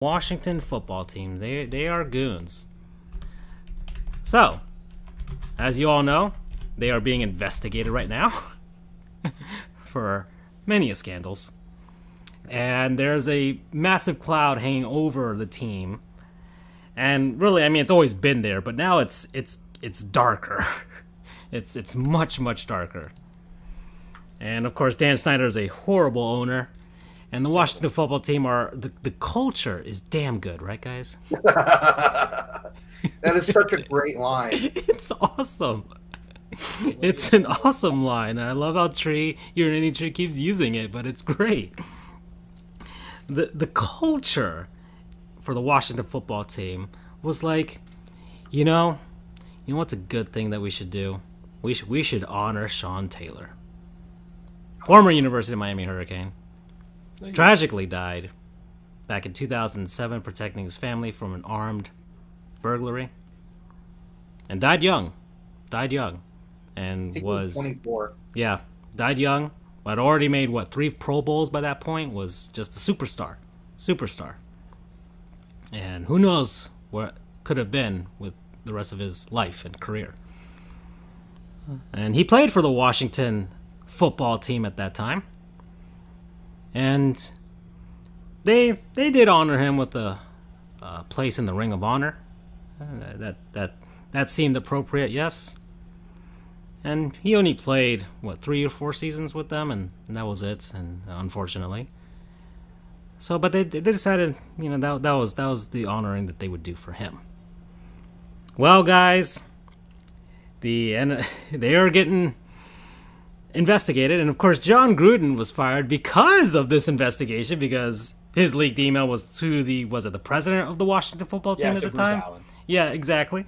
Washington football team. They are goons. So, as you all know, they are being investigated right now for many scandals. And there's a massive cloud hanging over the team. And really, I mean, it's always been there, but now it's darker. It's much darker. And of course, Dan Snyder is a horrible owner. And the Washington football team the culture is damn good, right, guys? That is such a great line. It's awesome. It's an awesome line. I love how Unity Tree keeps using it, but it's great. The culture for the Washington football team was like, you know what's a good thing that we should do? We should honor Sean Taylor, former University of Miami Hurricane. Tragically died back in 2007 protecting his family from an armed burglary. And died young. And was 24. Yeah, died young. But already made, 3 Pro Bowls by that point. Was just a superstar. And who knows what could have been with the rest of his life and career. And he played for the Washington football team at that time. And they did honor him with a place in the Ring of Honor. That seemed appropriate, yes. And he only played 3 or 4 seasons with them, and that was it. And unfortunately, but they decided, that was the honoring that they would do for him. Well, guys, they are getting investigated, and of course John Gruden was fired because of this investigation, because his leaked email was to the president of the Washington football team at the time. Allen. Yeah, exactly.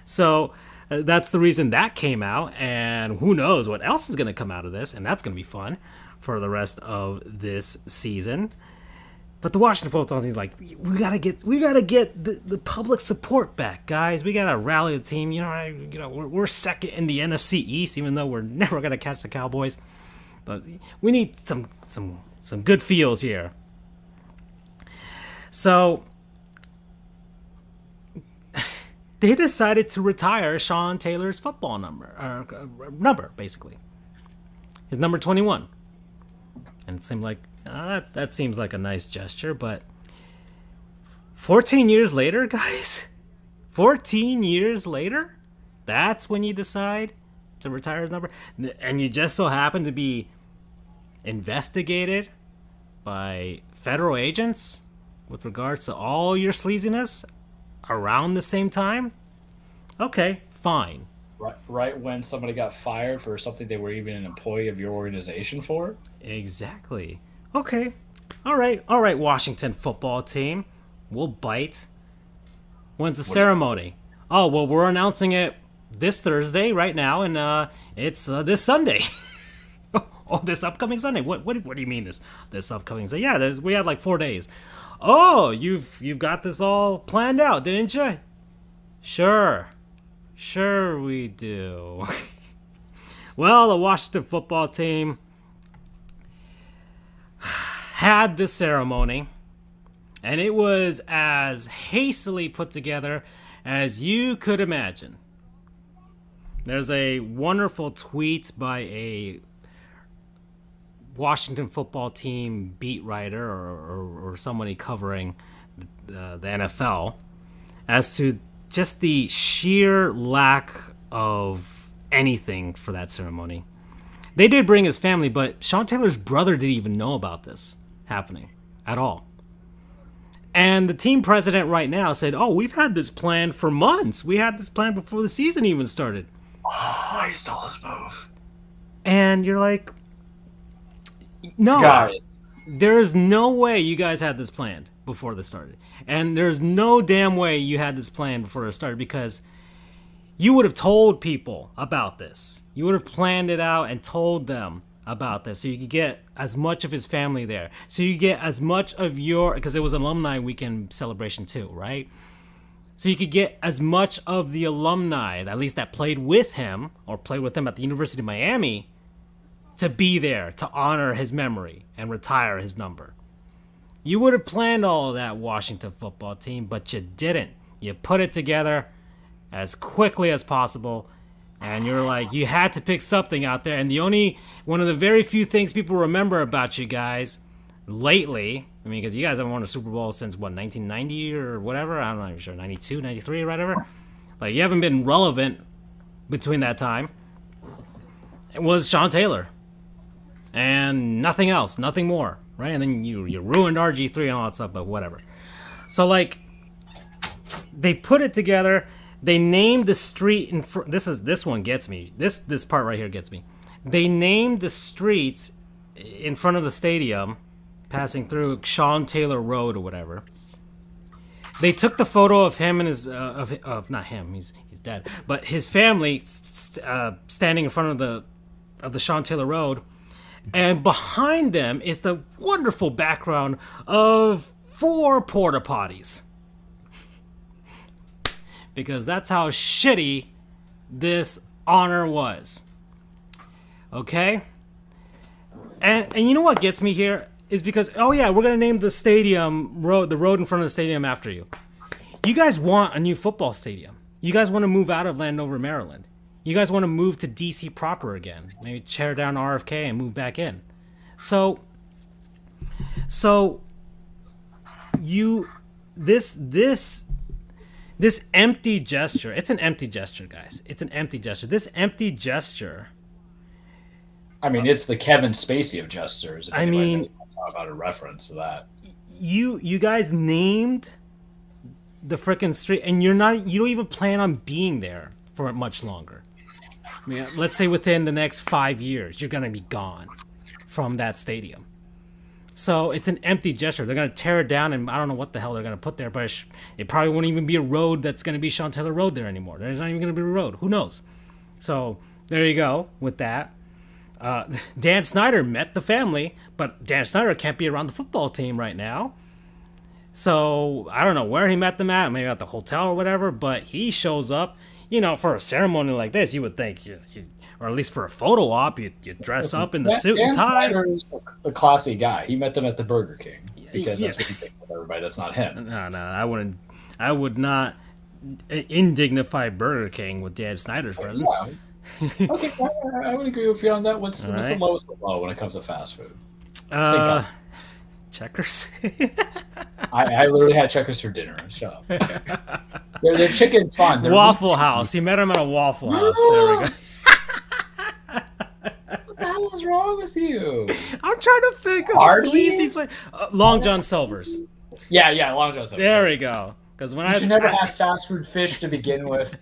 So that's the reason that came out, and who knows what else is going to come out of this, and that's going to be fun for the rest of this season. But the Washington football team is like, we gotta get the public support back, guys. We gotta rally the team. We're second in the NFC East, even though we're never gonna catch the Cowboys. But we need some good feels here. So they decided to retire Sean Taylor's football number, basically his number 21, and it seemed like. That seems like a nice gesture, but 14 years later, guys, 14 years later, that's when you decide to retire his number, and you just so happen to be investigated by federal agents with regards to all your sleaziness around the same time. Okay, fine. Right when somebody got fired for something they were even an employee of your organization for? Exactly. Okay. All right, Washington football team. We'll bite. When's the ceremony? Oh, well, we're announcing it this Thursday right now, and it's this Sunday. Oh, this upcoming Sunday. What do you mean this upcoming Sunday? Yeah, we have 4 days. Oh, you've got this all planned out, didn't you? Sure we do. Well, the Washington football team had this ceremony, and it was as hastily put together as you could imagine. There's a wonderful tweet by a Washington football team beat writer or somebody covering the NFL as to just the sheer lack of anything for that ceremony. They did bring his family, but Sean Taylor's brother didn't even know about this happening at all. And the team president right now said, oh, we've had this plan for months. We had this plan before the season even started. Oh, I saw this move. And you're like, no, guys, there's no way you guys had this planned before this started. And there's no damn way you had this planned before it started, because you would have told people about this. You would have planned it out and told them about this, so you could get as much of his family there, so you get as much of because it was alumni weekend celebration too, right? So you could get as much of the alumni, at least that played with him or played with him at the University of Miami, to be there to honor his memory and retire his number. You would have planned all of that Washington football team, but you didn't. You put it together as quickly as possible, and you're like, you had to pick something out there. And one of the very few things people remember about you guys lately, I mean, because you guys haven't won a Super Bowl since, what, 1990 or whatever? I'm not even sure, 92, 93 or whatever. Like, you haven't been relevant between that time. It was Sean Taylor. And nothing else, nothing more, right? And then you ruined RG3 and all that stuff, but whatever. So, like, they put it together. They named the street in front. This one gets me. This part right here gets me. They named the streets in front of the stadium, passing through Sean Taylor Road or whatever. They took the photo of him and his of not him. He's dead, but his family standing in front of the Sean Taylor Road, and behind them is the wonderful background of 4 porta potties. Because that's how shitty this honor was. Okay? And you know what gets me here is because, oh yeah, we're going to name the road in front of the stadium after you. You guys want a new football stadium. You guys want to move out of Landover, Maryland. You guys want to move to DC proper again. Maybe tear down RFK and move back in. So this empty gesture, it's an empty gesture, guys. It's an empty gesture. This empty gesture. I mean, it's the Kevin Spacey of gestures. I mean, talk about a reference to that. You guys named the frickin' street, and you don't even plan on being there for much longer. I mean, let's say within the next 5 years, you're gonna be gone from that stadium. So it's an empty gesture. They're going to tear it down, and I don't know what the hell they're going to put there, but it probably won't even be a road that's going to be Sean Taylor Road there anymore. There's not even going to be a road. Who knows? So there you go with that. Dan Snyder met the family, but Dan Snyder can't be around the football team right now. So I don't know where he met them at, maybe at the hotel or whatever, but he shows up. You know, for a ceremony like this, you would think, or at least for a photo op, you dress up in the suit and tie. Dan Snyder's a classy guy. He met them at the Burger King because that's what he thinks of everybody. That's not him. No, I would not indignify Burger King with Dan Snyder's presence. Yeah. Okay, I would agree with you on that. What's the lowest of low when it comes to fast food? Checkers. I literally had Checkers for dinner. Shut up. Their chicken's fine. Waffle House. He met him at a Waffle House. There we go. What the hell is wrong with you? I'm trying to think of a sleazy place. Long John Silver's. Yeah, Long John Silver's. There we go. Because when you should never have fast food fish to begin with.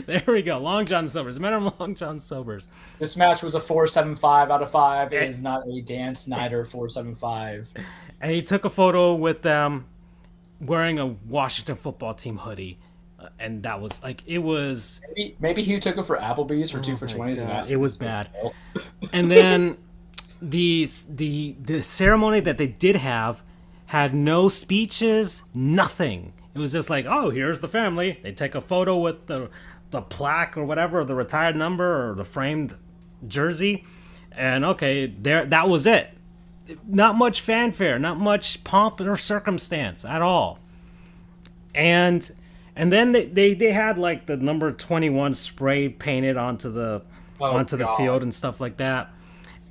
There we go. Long John Silver's. I met him Long John Silver's. This match was a 4.75 out of 5. It is not a Dan Snyder 4.75. And he took a photo with them wearing a Washington football team hoodie. And that was like, it was. Maybe he took it for Applebee's for 2 for 20s. It was bad. And then the ceremony that they did have had no speeches, nothing. It was just like, oh, here's the family. They take a photo with the plaque or whatever, or the retired number or the framed jersey, and okay, that was it. Not much fanfare, not much pomp or circumstance at all. And then they had like the number 21 spray painted onto the field and stuff like that.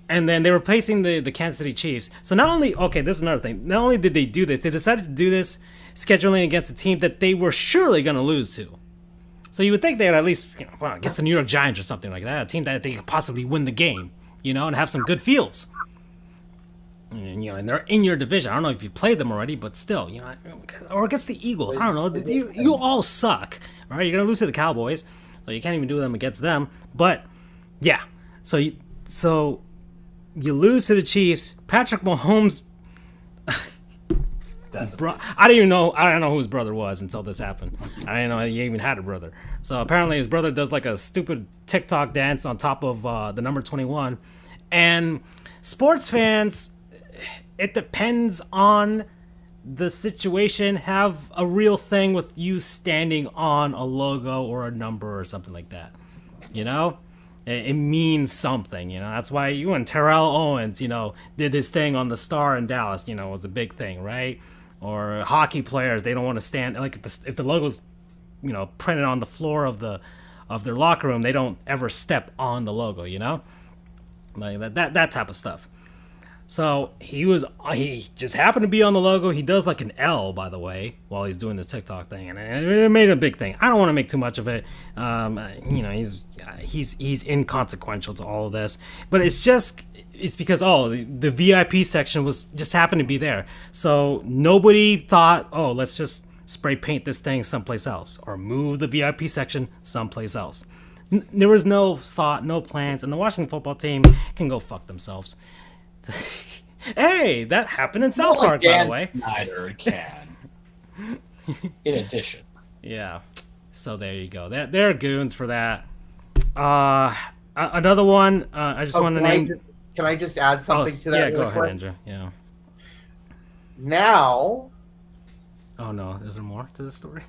And then they were placing the Kansas City Chiefs. So not only, okay, this is another thing. Not only did they do this, they decided to do this scheduling against a team that they were surely going to lose to. So you would think they would at least, against the New York Giants or something like that, a team that they could possibly win the game, and have some good fields. And, and they're in your division. I don't know if you played them already, but still, or against the Eagles. I don't know. You all suck, right? You're going to lose to the Cowboys, so you can't even do them against them. But, yeah. So you lose to the Chiefs. Patrick Mahomes. I don't know who his brother was until this happened. I didn't know he even had a brother. So apparently his brother does like a stupid TikTok dance on top of the number 21. And sports fans, it depends on the situation, have a real thing with you standing on a logo or a number or something like that. It means something, you know. That's why you and Terrell Owens, you know, did this thing on the Star in Dallas, you know, was a big thing, right? Or hockey players, they don't want to stand like if the logo's, you know, printed on the floor of their locker room, they don't ever step on the logo, you know, like that type of stuff. So he just happened to be on the logo. He does like an L, by the way, while he's doing this TikTok thing, and it made a big thing. I don't want to make too much of it. You know, he's inconsequential to all of this, but it's because the VIP section was just happened to be there, so nobody thought, oh, let's just spray paint this thing someplace else or move the VIP section someplace else. There was no thought, no plans, and the Washington football team can go fuck themselves. Hey, that happened in South Park, by the way. Snyder can. In addition. Yeah. So there you go. They're goons for that. Another one. I just want to name. Can I just add something to that? Yeah, go ahead, Andrew. Yeah. Now. Oh no, is there more to this story?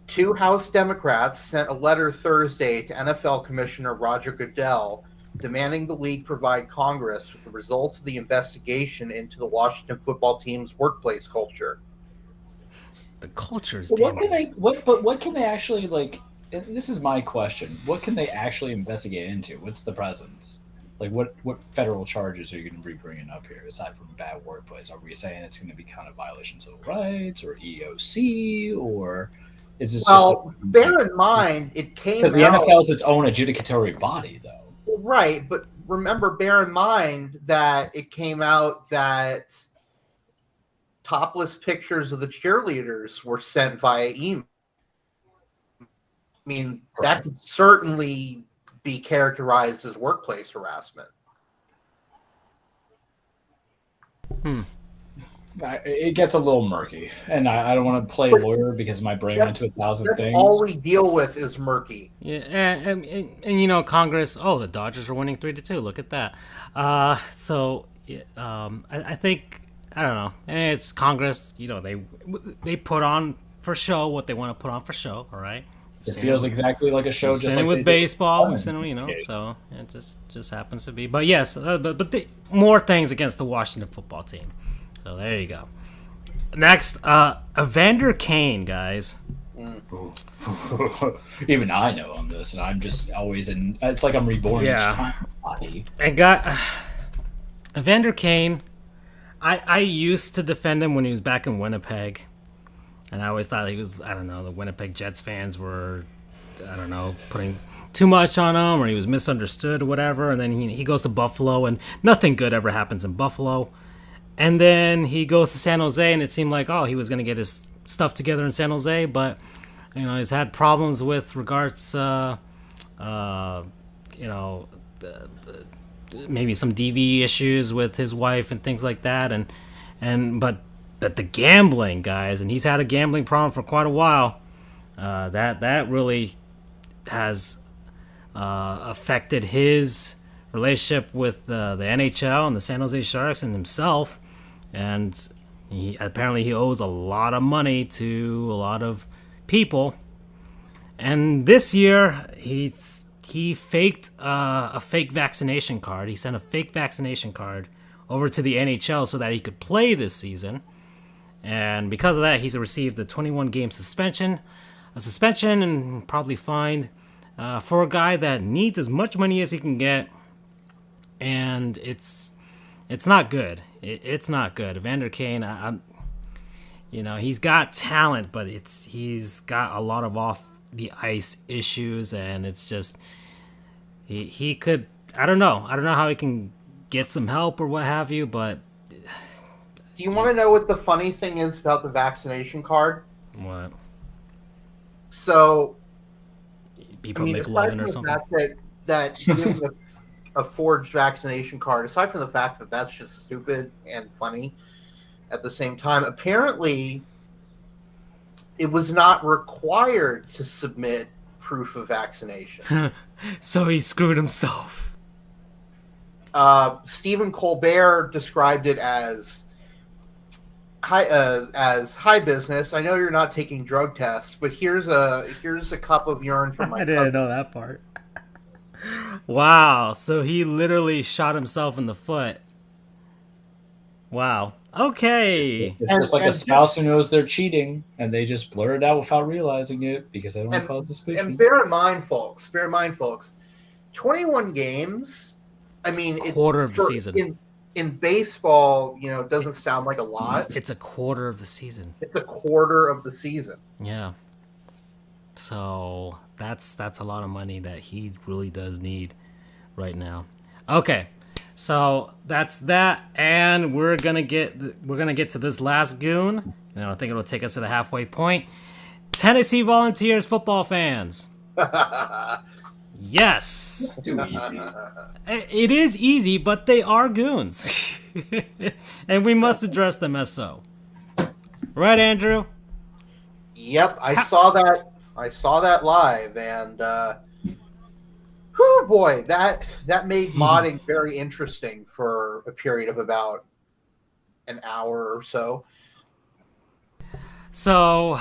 2 House Democrats sent a letter Thursday to NFL Commissioner Roger Goodell demanding the league provide Congress with the results of the investigation into the Washington football team's workplace culture. The culture's what can they actually, like, this is my question. What can they actually investigate into? What's the presence? Like, what federal charges are you going to be bringing up here, aside from bad workplace? Are we saying it's going to be kind of violations of civil rights or EOC, or is this bear in mind, it came out... Because the NFL is its own adjudicatory body, though. Right, but bear in mind that it came out that topless pictures of the cheerleaders were sent via email. I mean, that could certainly be characterized as workplace harassment. It gets a little murky, and I don't want to play lawyer because my brain went to 1,000 things. All we deal with is murky. Yeah, and you know, Congress. Oh, the Dodgers are winning 3-2. Look at that. I think, I don't know. It's Congress. You know, they put on for show what they want to put on for show. All right. It feels exactly like a show. Just like with baseball, we've seen, you know, so it just happens to be. But yes, but more things against the Washington football team. So there you go. Next, Evander Kane, guys. Even I know him this, and I'm just always in. It's like I'm reborn. Yeah. And got Evander Kane. I used to defend him when he was back in Winnipeg, and I always thought he was, I don't know, the Winnipeg Jets fans were, I don't know, putting too much on him, or he was misunderstood or whatever. And then he goes to Buffalo, and nothing good ever happens in Buffalo. And then he goes to San Jose, and it seemed like, oh, he was going to get his stuff together in San Jose, but, you know, he's had problems with regards, you know, maybe some DV issues with his wife and things like that, but the gambling, guys, and he's had a gambling problem for quite a while. That really has affected his relationship with the NHL and the San Jose Sharks and himself. And apparently he owes a lot of money to a lot of people. And this year he faked a fake vaccination card. He sent a fake vaccination card over to the NHL so that he could play this season. And because of that, he's received a 21-game suspension. A suspension and probably fined for a guy that needs as much money as he can get. And it's not good. It's not good. Evander Kane, you know, he's got talent, but he's got a lot of off the ice issues, and it's just he could, I don't know how he can get some help or what have you. But do you want to know what the funny thing is about the vaccination card? What? So, people McLovin or something. That giving a forged vaccination card, aside from the fact that that's just stupid and funny at the same time, apparently it was not required to submit proof of vaccination. So he screwed himself. Stephen Colbert described it as high business. I know you're not taking drug tests, but here's a cup of urine from my I didn't know that part. Wow. So he literally shot himself in the foot. Wow. Okay. It's and just like a and spouse just who knows they're cheating and they just blurt it out without realizing it because they don't want to and cause and suspicion. bear in mind, folks, 21 games. I mean, it Quarter of the for season. in baseball, it doesn't sound like a lot. It's a quarter of the season. It's a quarter of the season. Yeah. So that's a lot of money that he really does need right now. Okay. So that's that, and we're gonna get to this last goon. And I think it'll take us to the halfway point. Tennessee Volunteers football fans. Yes, It's too easy. it is easy, but they are goons, and we must address them as so. Right, Andrew? Yep, I saw that. I saw that live, and whew, boy, that made modding very interesting for a period of about an hour or so. So,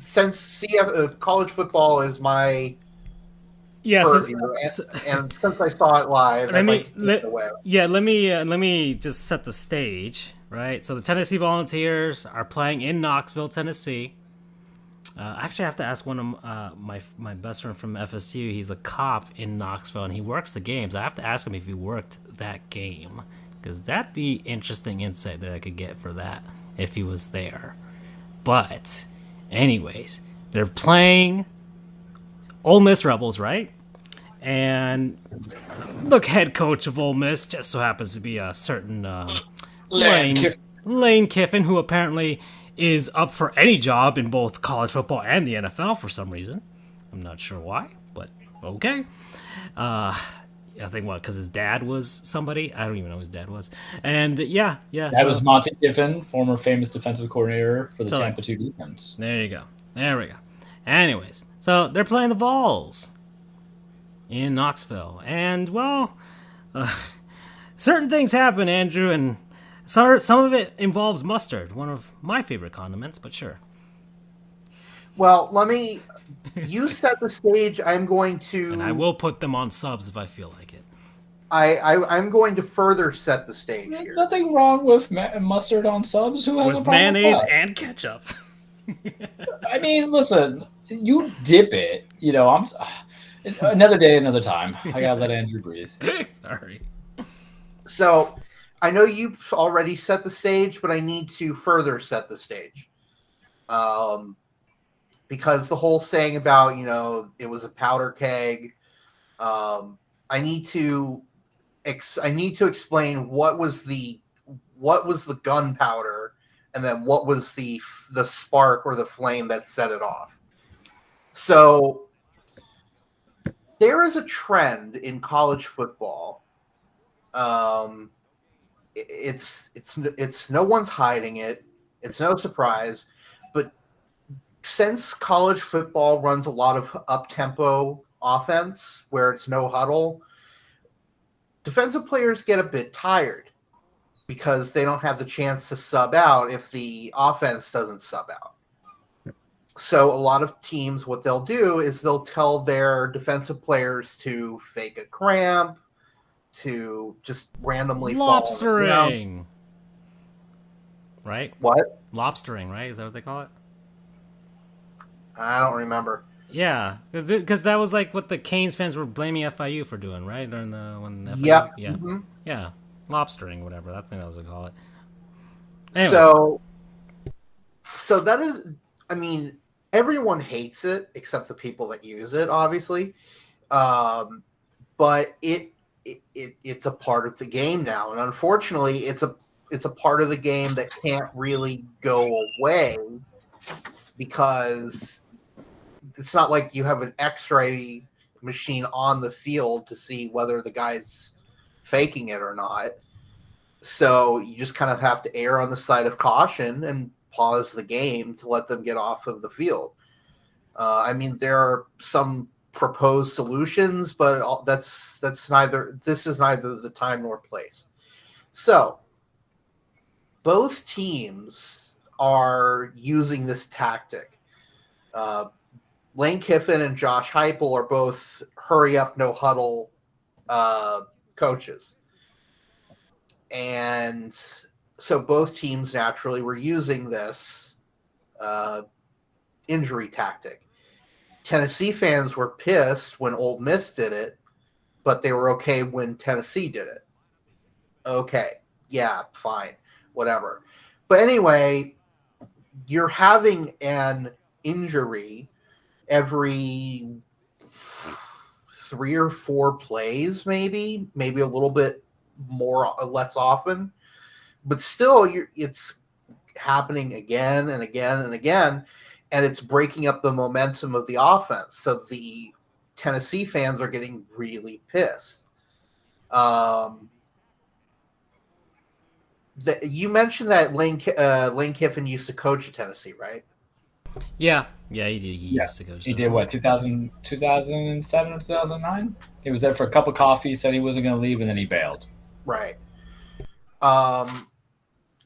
Since college football is my yeah. purview, and since I saw it live, I'd like to take it away. Yeah, let me just set the stage. Right. So the Tennessee Volunteers are playing in Knoxville, Tennessee. Actually, I have to ask one of my best friend from FSU. He's a cop in Knoxville, and he works the games. I have to ask him if he worked that game, because that'd be interesting insight that I could get for that if he was there. But, anyways, they're playing Ole Miss Rebels, right? And the head coach of Ole Miss just so happens to be a certain Lane Kiffin, who apparently is up for any job in both college football and the NFL for some reason. I'm not sure why, but okay. I think because his dad was somebody. I don't even know who his dad was. And yeah. That was Monty Kiffin, former famous defensive coordinator for the Tampa 2 defense. There you go. There we go. Anyways, so they're playing the Vols in Knoxville, and certain things happen, Andrew, and some of it involves mustard, one of my favorite condiments, but sure. Well, you set the stage. I'm going to... And I will put them on subs if I feel like it. I'm going to further set the stage There's here. nothing wrong with mustard on subs. Who has with a problem mayonnaise with that? and ketchup? I mean, listen, you dip it. Another day, another time. I gotta let Andrew breathe. Sorry. So, I know you've already set the stage, but I need to further set the stage. Because the whole saying about, it was a powder keg, I need to explain what was the gunpowder, and then what was the spark or the flame that set it off. So there is a trend in college football. It's no one's hiding it. It's no surprise. But since college football runs a lot of up-tempo offense where it's no huddle, defensive players get a bit tired because they don't have the chance to sub out if the offense doesn't sub out. So a lot of teams, what they'll do is they'll tell their defensive players to fake a cramp, to just randomly lobstering. Right? What? Lobstering, right? Is that what they call it? I don't remember. Yeah, because that was like what the Canes fans were blaming FIU for doing, right? During when FIU, Yep. Yeah. Mm-hmm. Yeah. Lobstering, whatever. I think that was what they call it. Anyways. So that is, I mean, everyone hates it except the people that use it, obviously. But it's a part of the game now, and unfortunately, it's a part of the game that can't really go away because it's not like you have an X-ray machine on the field to see whether the guy's faking it or not. So you just kind of have to err on the side of caution and pause the game to let them get off of the field. I mean, there are some proposed solutions, but this is neither the time nor place. So both teams are using this tactic. Lane Kiffin and Josh Heupel are both hurry up, no huddle coaches. And so both teams naturally were using this injury tactic. Tennessee fans were pissed when Ole Miss did it, but they were okay when Tennessee did it. Okay, yeah, fine, whatever. But anyway, you're having an injury every 3 or 4 plays, maybe a little bit more, less often, but still, it's happening again and again and again, and it's breaking up the momentum of the offense. So the Tennessee fans are getting really pissed. You mentioned that Lane Kiffin used to coach at Tennessee, right? Yeah, he did. He used to coach. He did what, 2007 or 2009? He was there for a cup of coffee, said he wasn't going to leave, and then he bailed. Right.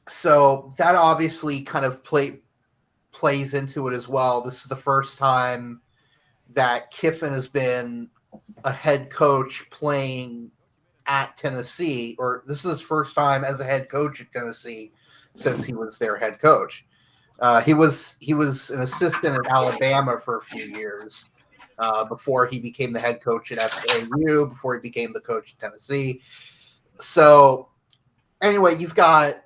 So that obviously kind of plays into it as well. This is the first time that Kiffin has been a head coach playing at Tennessee, or this is his first time as a head coach at Tennessee since he was their head coach. He was an assistant at Alabama for a few years before he became the head coach at FAU, before he became the coach at Tennessee. So anyway, you've got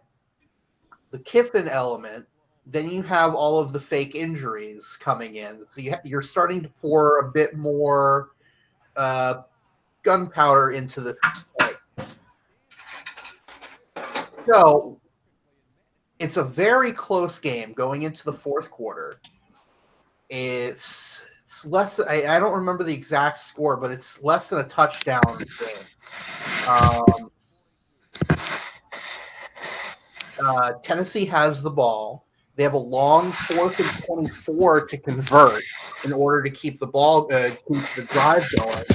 the Kiffin element, then you have all of the fake injuries coming in. So you're starting to pour a bit more gunpowder into the fight. So it's a very close game going into the fourth quarter. It's less. I don't remember the exact score, but it's less than a touchdown game. Tennessee has the ball. They have a long 4th and 24 to convert in order to keep the ball, keep the drive going.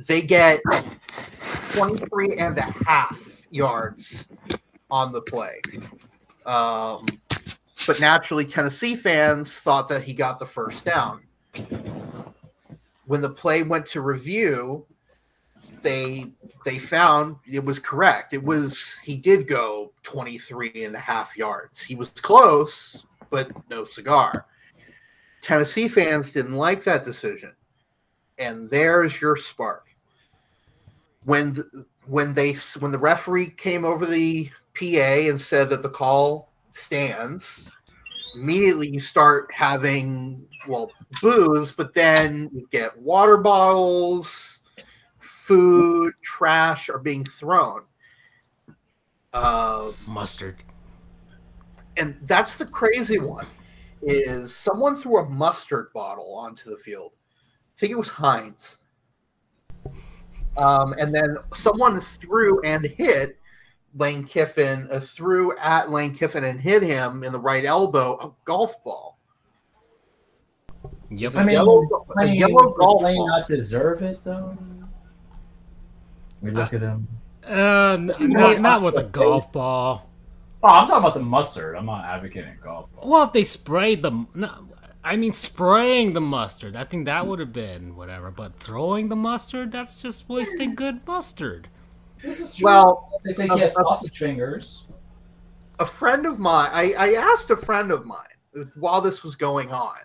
They get 23 and a half yards on the play. But naturally, Tennessee fans thought that he got the first down. When the play went to review, they found it was correct. He did go 23 and a half yards. He was close, but no cigar. Tennessee fans didn't like that decision. And there's your spark. When the referee came over the PA and said that the call stands, immediately you start having, boos, but then you get water bottles, food, trash are being thrown. Mustard. And that's the crazy one, is someone threw a mustard bottle onto the field. I think it was Heinz. And then someone threw and hit Lane Kiffin, threw at Lane Kiffin and hit him in the right elbow a golf ball. Yep. I mean, yellow golf Lane ball. not deserve it, though? We look at him. Not with a golf ball. Oh, I'm talking about the mustard. I'm not advocating golf ball. Well, if they sprayed them, spraying the mustard, I think that would have been whatever. But throwing the mustard, that's just wasting good mustard. This is true. Well, they think he has sausage fingers. A friend of mine, I asked a friend of mine while this was going on,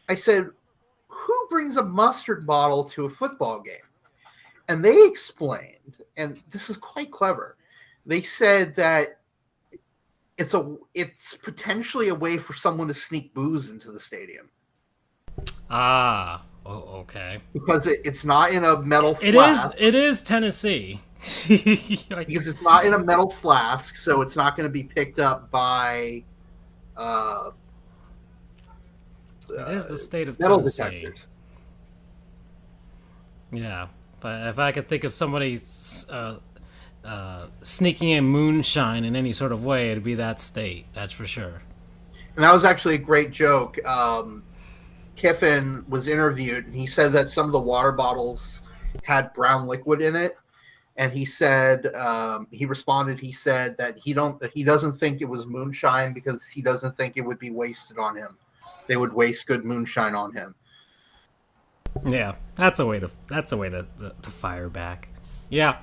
I said, who brings a mustard bottle to a football game? And they explained, and this is quite clever, they said that it's potentially a way for someone to sneak booze into the stadium. Ah, okay. Because it's not in a metal flask. It is Tennessee. Because it's not in a metal flask, so it's not going to be picked up by it is the state of metal Tennessee. detectors. Yeah. If I could think of somebody sneaking in moonshine in any sort of way, it'd be that state. That's for sure. And that was actually a great joke. Kiffin was interviewed, and he said that some of the water bottles had brown liquid in it. And he said, he said that he doesn't think it was moonshine because he doesn't think it would be wasted on him. they would waste good moonshine on him. Yeah, that's a way to fire back. Yeah.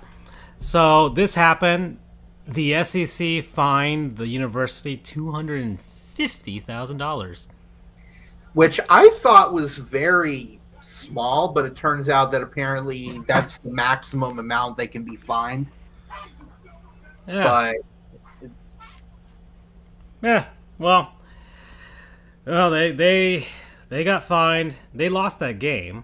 So this happened. The SEC fined the university $250,000. Which I thought was very small, but it turns out that apparently that's the maximum amount they can be fined. Yeah. But yeah. Well, they got fined. They lost that game,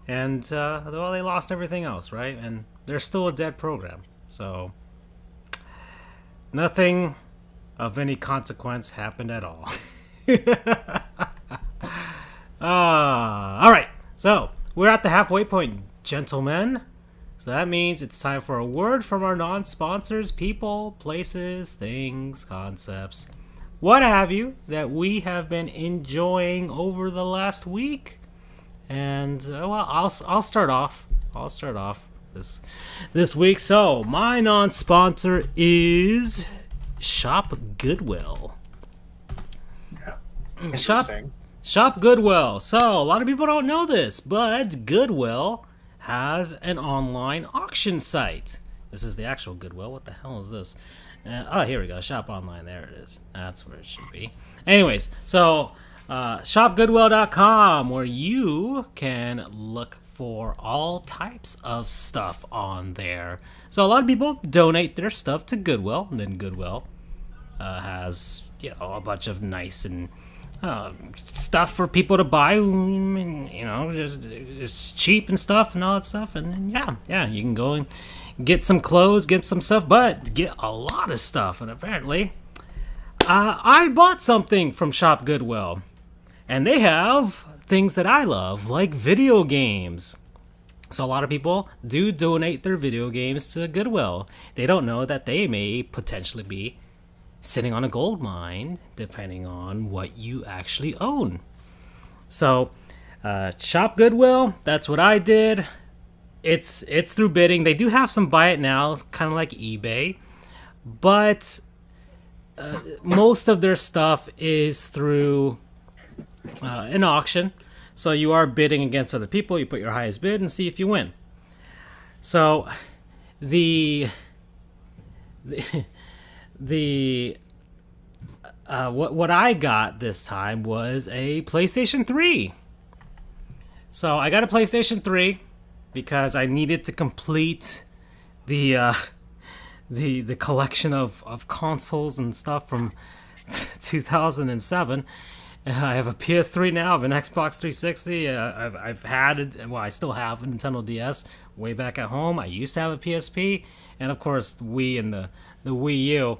and they lost everything else, right? And they're still a dead program. So nothing of any consequence happened at all. All right. So we're at the halfway point, gentlemen. So that means it's time for a word from our non-sponsors, people, places, things, concepts, what have you, that we have been enjoying over the last week. And well, I'll start off. I'll start off this week. So my non-sponsor is Shop Goodwill. yeah. Shop Goodwill. So a lot of people don't know this, but Goodwill has an online auction site. This is the actual Goodwill. What the hell is this? Oh, here we go. Shop online. There it is. That's where it should be. Anyways, so shopgoodwill.com, where you can look for all types of stuff on there. So a lot of people donate their stuff to Goodwill, and then Goodwill has a bunch of nice and stuff for people to buy, and, just it's cheap and stuff and all that stuff, and yeah, you can go and get some clothes, get some stuff, but get a lot of stuff. And apparently, I bought something from Shop Goodwill, and they have things that I love, like video games. So a lot of people do donate their video games to Goodwill. They don't know that they may potentially be sitting on a gold mine, depending on what you actually own. So, Shop Goodwill, that's what I did. It's through bidding. They do have some buy it now, kind of like eBay, but most of their stuff is through an auction. So you are bidding against other people. You put your highest bid and see if you win. So what I got this time was a PlayStation 3. So I got a PlayStation 3 because I needed to complete the collection of consoles and stuff from 2007. I have a PS3 now. I have an Xbox 360. I've had, I still have a Nintendo DS way back at home. I used to have a PSP, and of course the Wii and the Wii U.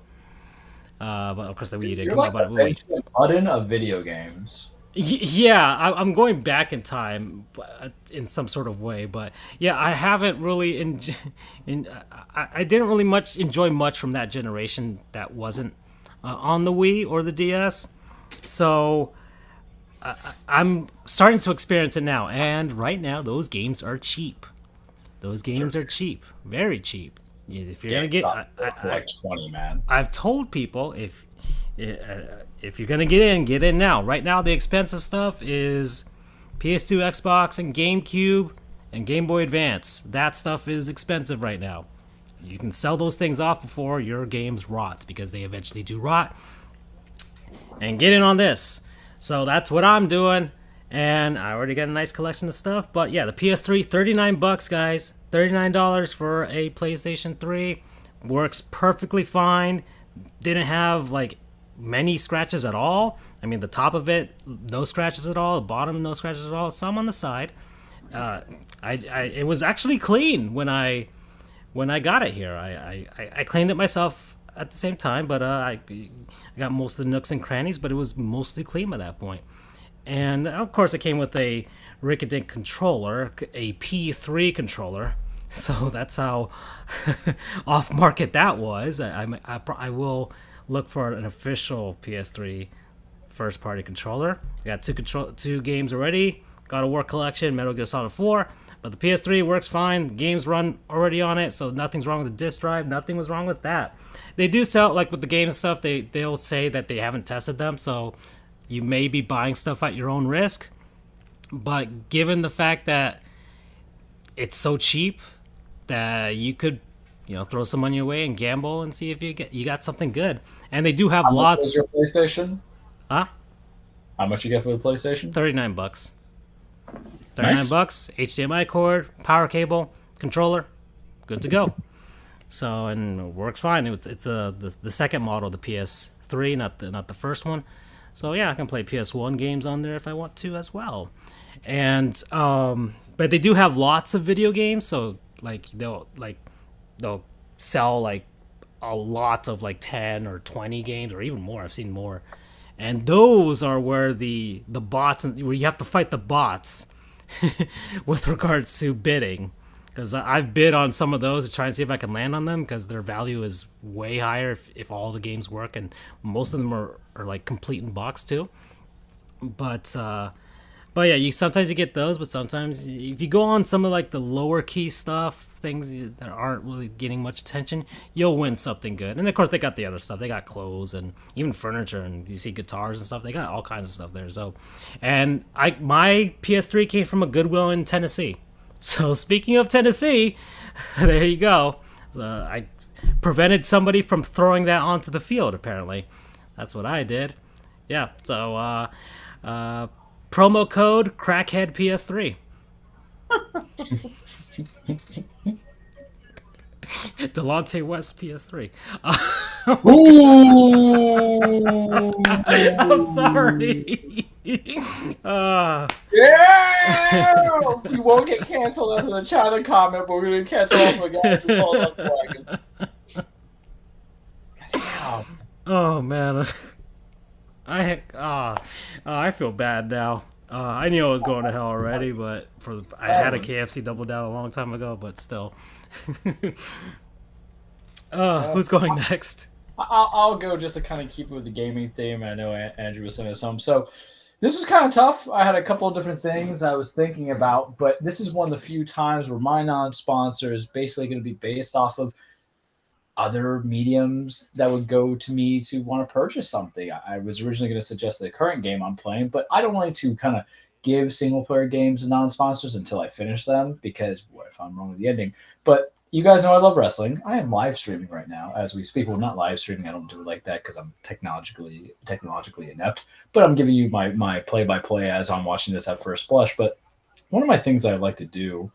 But of course the Wii didn't come out. But the button of video games. Yeah, I'm going back in time in some sort of way, but yeah, I haven't really I didn't really enjoy much from that generation that wasn't on the Wii or the DS. So I'm starting to experience it now, and right now those games are cheap. Those games are cheap, very cheap. If you're gonna get like 20, man. I've told people if you're gonna get in now. Right now, the expensive stuff is PS2, Xbox, and GameCube, and Game Boy Advance. That stuff is expensive right now. You can sell those things off before your games rot, because they eventually do rot. And get in on this. So that's what I'm doing, and I already got a nice collection of stuff. But yeah, the PS3, $39, guys. $39 for a PlayStation 3. Works perfectly fine. Didn't have like many scratches at all. I mean, the top of it, no scratches at all. The bottom, no scratches at all. Some on the side. It was actually clean when I got it here. I cleaned it myself at the same time, but I got most of the nooks and crannies, but it was mostly clean by that point. And of course, it came with a Rickadink controller, a P3 controller. So that's how off market that was. I will look for an official PS3 first party controller. I got two games already. God of War Collection, Metal Gear Solid 4. But the PS3 works fine. The games run already on it, so nothing's wrong with the disc drive. Nothing was wrong with that. They do sell, like with the games and stuff, they'll say that they haven't tested them, so you may be buying stuff at your own risk. But given the fact that it's so cheap that you could, throw some money away and gamble and see if you got something good. And they do have How much was lots. your PlayStation? Huh? How much you get for the PlayStation? $39. Nice. $39. HDMI cord, power cable, controller, good to go. So and it works fine. It's the second model, the PS3, not the first one. So yeah, I can play PS1 games on there if I want to as well. And but they do have lots of video games. So like they'll sell like a lot of like 10 or 20 games or even more. I've seen more. And those are where the bots, where you have to fight the bots with regards to bidding. Because I've bid on some of those to try and see if I can land on them, because their value is way higher if all the games work, and most of them are like complete in box too. But yeah, sometimes you get those, but sometimes if you go on some of like the lower key stuff, things that aren't really getting much attention, you'll win something good. And of course they got the other stuff. They got clothes and even furniture, and you see guitars and stuff. They got all kinds of stuff there. So, and my PS3 came from a Goodwill in Tennessee. So speaking of Tennessee, there you go. I prevented somebody from throwing that onto the field. Apparently, that's what I did. Yeah. So promo code Crackhead PS3. Delonte West PS3. I'm sorry. Yeah! We won't get canceled after the China comment, but we're going to cancel off again. Oh, man. I feel bad now. I knew I was going to hell already, but I had a KFC Double Down a long time ago, but still. Who's going next? I'll go just to kind of keep it with the gaming theme. I know Andrew was sending us home. So this was kind of tough. I had a couple of different things I was thinking about, but this is one of the few times where my non-sponsor is basically going to be based off of other mediums that would go to me to want to purchase something. I was originally going to suggest the current game I'm playing, but I don't like to kind of give single-player games to non-sponsors until I finish them, because what if I'm wrong with the ending? But you guys know I love wrestling. I am live streaming right now as we speak. Well, not live streaming. I don't do it like that because I'm technologically inept. But I'm giving you my play-by-play as I'm watching this at first blush. But one of my things I like to do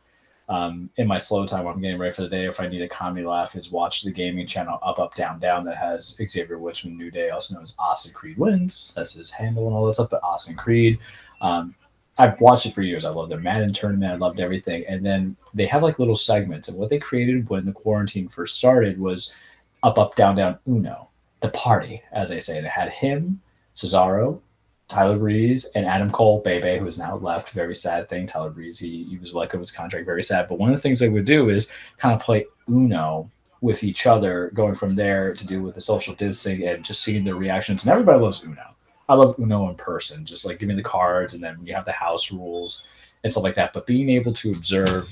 in my slow time when I'm getting ready for the day, if I need a comedy laugh, is watch the gaming channel Up, Down, Down that has Xavier Woods from New Day, also known as Austin Creed Wins. That's his handle and all that stuff. But Austin Creed. I've watched it for years. I love their Madden tournament. I loved everything. And then they have like little segments. And what they created when the quarantine first started was Up, Down, Down, Uno. The party, as they say. And it had him, Cesaro, Tyler Breeze, and Adam Cole, Bebe, who is now left. Very sad thing. Tyler Breeze, he was let go of his contract. Very sad. But one of the things they would do is kind of play Uno with each other, going from there to do with the social distancing and just seeing their reactions. And everybody loves Uno. I love Uno in person, just like giving the cards, and then you have the house rules and stuff like that. But being able to observe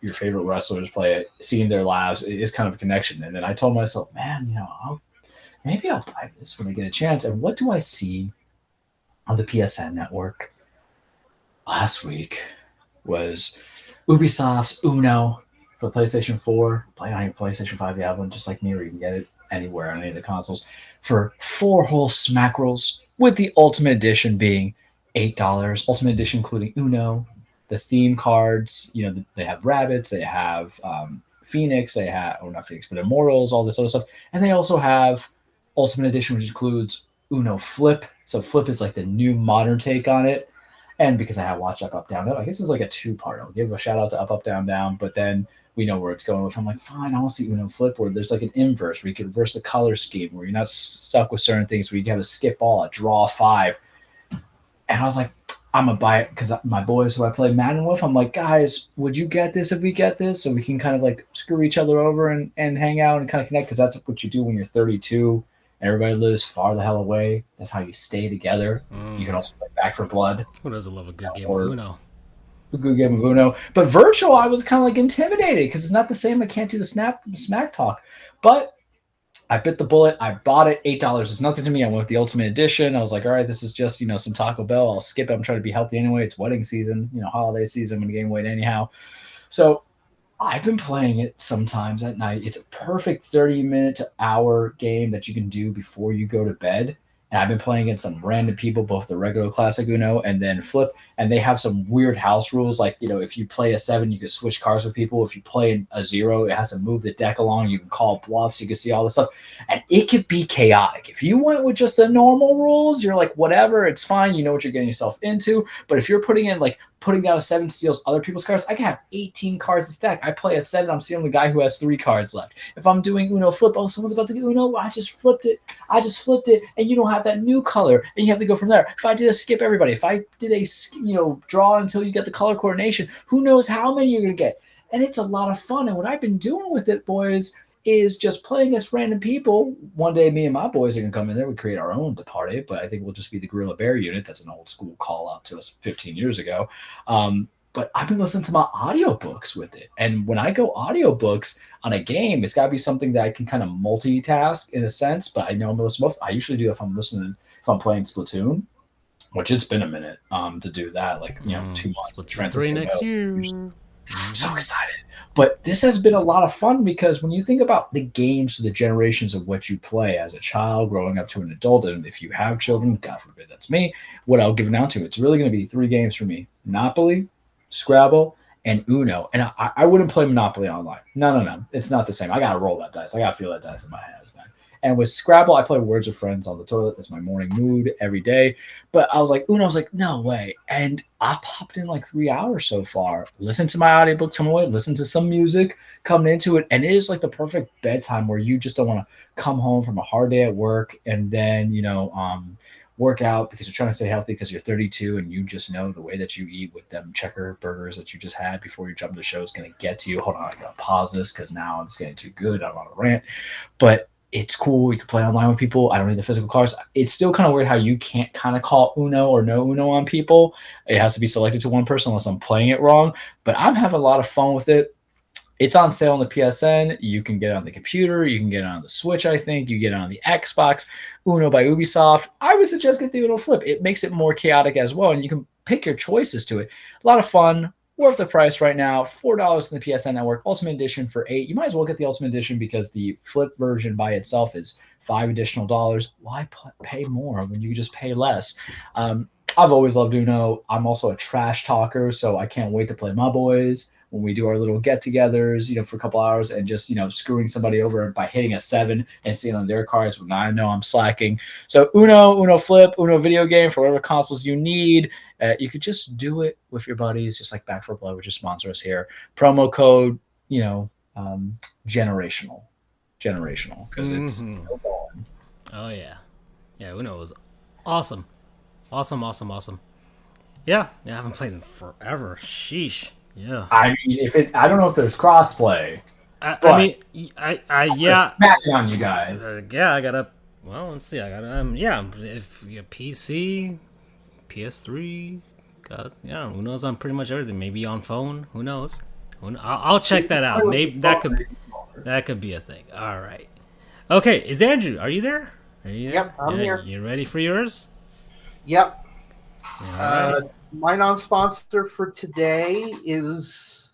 your favorite wrestlers play it, seeing their laughs, is kind of a connection. And then I told myself, man, maybe I'll buy this when I get a chance. And what do I see on the PSN network last week was Ubisoft's Uno for PlayStation 4. Play on your PlayStation 5, you have one just like me, or you can get it anywhere on any of the consoles for 4 whole smack rolls, with the Ultimate Edition being $8. Ultimate Edition including Uno, the theme cards. They have rabbits, they have Phoenix, they have, or not Phoenix, but Immortals, all this other stuff. And they also have Ultimate Edition, which includes Uno Flip. So Flip is like the new modern take on it. And because I have watched Up, Down, Down, I guess it's like a 2-part. I'll give a shout out to Up, Down, Down, but then we know where it's going with. I'm like, fine, I want to see Uno Flip, where there's like an inverse, where you can reverse the color scheme, where you're not stuck with certain things, where you have a skip all, a draw 5. And I was like, I'm going to buy it, because my boys who I play Madden with, I'm like, guys, would you get this if we get this? So we can kind of like screw each other over and hang out and kind of connect, because that's what you do when you're 32. Everybody lives far the hell away. That's how you stay together. You can also play Back for Blood. Who doesn't love a good game of Uno? A good game of Uno. But virtual, I was kind of like intimidated, because it's not the same. I can't do the smack talk. But I bit the bullet. I bought it. $8 is nothing to me. I went with the Ultimate Edition. I was like, all right, this is just, some Taco Bell. I'll skip it. I'm trying to be healthy anyway. It's wedding season, holiday season. I'm going to gain weight anyhow. So I've been playing it sometimes at night. It's a perfect 30-minute to hour game that you can do before you go to bed. And I've been playing against some random people, both the regular classic Uno and then Flip. And they have some weird house rules. Like, if you play a 7, you can switch cards with people. If you play a 0, it has to move the deck along. You can call bluffs. You can see all this stuff. And it could be chaotic. If you went with just the normal rules, you're like, whatever, it's fine. You know what you're getting yourself into. But if you're putting down a 7 steals other people's cards, I can have 18 cards to stack. I play a 7, I'm stealing the guy who has 3 cards left. If I'm doing Uno flip, someone's about to get Uno, I just flipped it, and you don't have that new color, and you have to go from there. If I did a skip everybody, if I did a, draw until you get the color coordination, who knows how many you're going to get. And it's a lot of fun. And what I've been doing with it, boys, is just playing as random people. One day, me and my boys are going to come in there. We create our own party, but I think we'll just be the Gorilla Bear unit. That's an old school call out to us 15 years ago. But I've been listening to my audiobooks with it. And when I go audiobooks on a game, it's got to be something that I can kind of multitask in a sense. But I know I'm listening. I usually do if I'm playing Splatoon, which it's been a minute to do that, 2 months. Splatoon 3 next year. I'm so excited. But this has been a lot of fun because when you think about the games, the generations of what you play as a child growing up to an adult, and if you have children, God forbid that's me, what I'll give it down to, it's really going to be 3 games for me. Monopoly, Scrabble, and Uno. And I wouldn't play Monopoly online. No. It's not the same. I got to roll that dice. I got to feel that dice in my hands, man. And with Scrabble, I play Words with Friends on the toilet. That's my morning mood every day. But I was like, Uno, I was like, no way. And I popped in 3 hours so far. Listen to my audiobook, tell me what, listen to some music, coming into it. And it is the perfect bedtime where you just don't want to come home from a hard day at work and then, work out because you're trying to stay healthy because you're 32 and you just know the way that you eat with them checker burgers that you just had before you jump into the show is going to get to you. Hold on, I got to pause this because now it's getting too good. I'm on a rant. But it's cool. You can play online with people. I don't need the physical cards. It's still kind of weird how you can't kind of call Uno or no Uno on people. It has to be selected to one person unless I'm playing it wrong. But I'm having a lot of fun with it. It's on sale on the PSN. You can get it on the computer. You can get it on the Switch, I think. You get it on the Xbox. Uno by Ubisoft. I would suggest get the Uno Flip. It makes it more chaotic as well, and you can pick your choices to it. A lot of fun. Worth the price right now. $4 in the PSN Network. Ultimate Edition for $8. You might as well get the Ultimate Edition because the Flip version by itself is $5 additional. Why pay more when you just pay less? I've always loved Uno. I'm also a trash talker, so I can't wait to play my boys when we do our little get-togethers, for a couple hours and just, screwing somebody over by hitting a 7 and stealing their cards when I know I'm slacking. So Uno Flip, Uno video game for whatever consoles you need. You could just do it with your buddies, just like Back for Blood, which is sponsor us here. Promo code, generational, because it's no balling. Oh, yeah. Yeah, Uno was awesome. Awesome. Yeah, I haven't played in forever. Sheesh. Yeah. I mean, I don't know if there's crossplay. Yeah. Smacking on you guys. I gotta. Well, let's see. I gotta. If you have PC, PS3, Uno's on pretty much everything. Maybe on phone. Who knows? I'll check that out. Maybe that could be a thing. All right. Okay. Is Andrew? Are you there? Yep, I'm here. You ready for yours? Yep. Right. My non-sponsor for today is,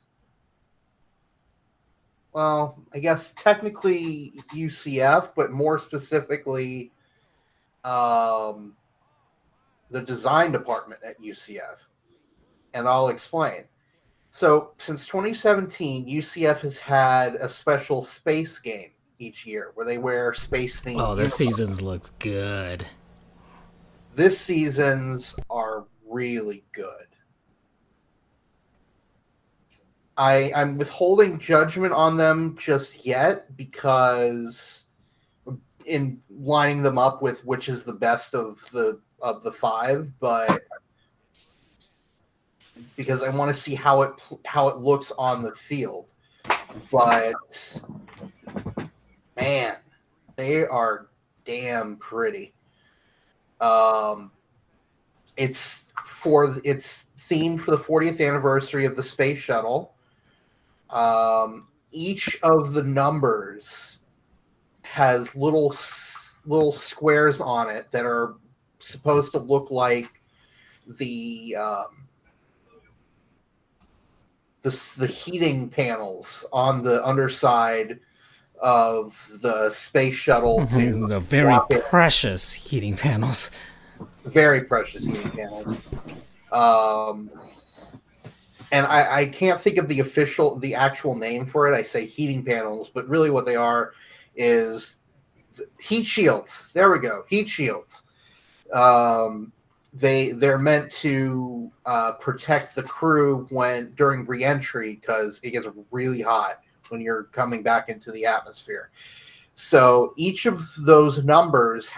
well, I guess technically UCF, but more specifically, the design department at UCF. And I'll explain. So since 2017, UCF has had a special space game each year where they wear space-themed Oh, this uniforms. season's looks good. This season's are really good. I'm withholding judgment on them just yet because in lining them up with which is the best of the 5, but because I want to see how it looks on the field. But man, they are damn pretty. It's themed for the 40th anniversary of the space shuttle. Each of the numbers has little squares on it that are supposed to look like the heating panels on the underside of the space shuttle to The very precious heating panels. Very precious heating panels. And I can't think of the actual name for it. I say heating panels, but really what they are is heat shields. There we go, heat shields. They're meant to protect the crew during reentry because it gets really hot when you're coming back into the atmosphere. So each of those numbers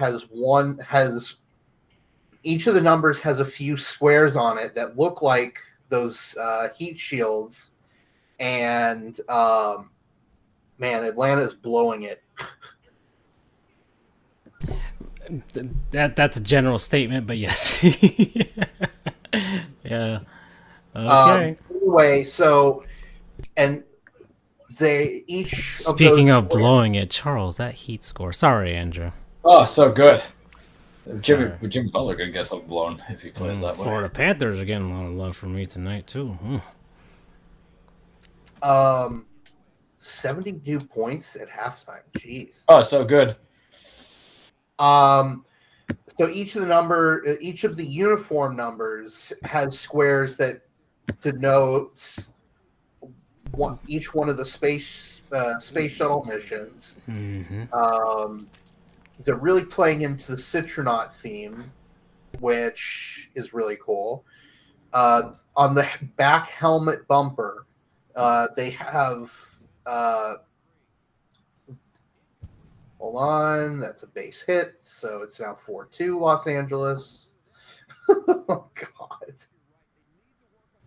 each of the numbers has a few squares on it that look like those heat shields, and man, Atlanta's blowing it. That's a general statement, but yes. Yeah. Okay. Anyway, so and they each. Speaking of blowing it, Charles, that heat score. Sorry, Andrew. Oh, so good. Jimmy Butler could get something blown if he plays that way. Florida Panthers are getting a lot of love from me tonight too. 72 points at halftime. Jeez. Oh, so good. So each of the uniform numbers has squares that denotes each one of the space shuttle missions. Mm-hmm. They're really playing into the Citronaut theme, which is really cool. On the back helmet bumper, they have hold on, that's a base hit, so it's now 4-2 Los Angeles. Oh, God.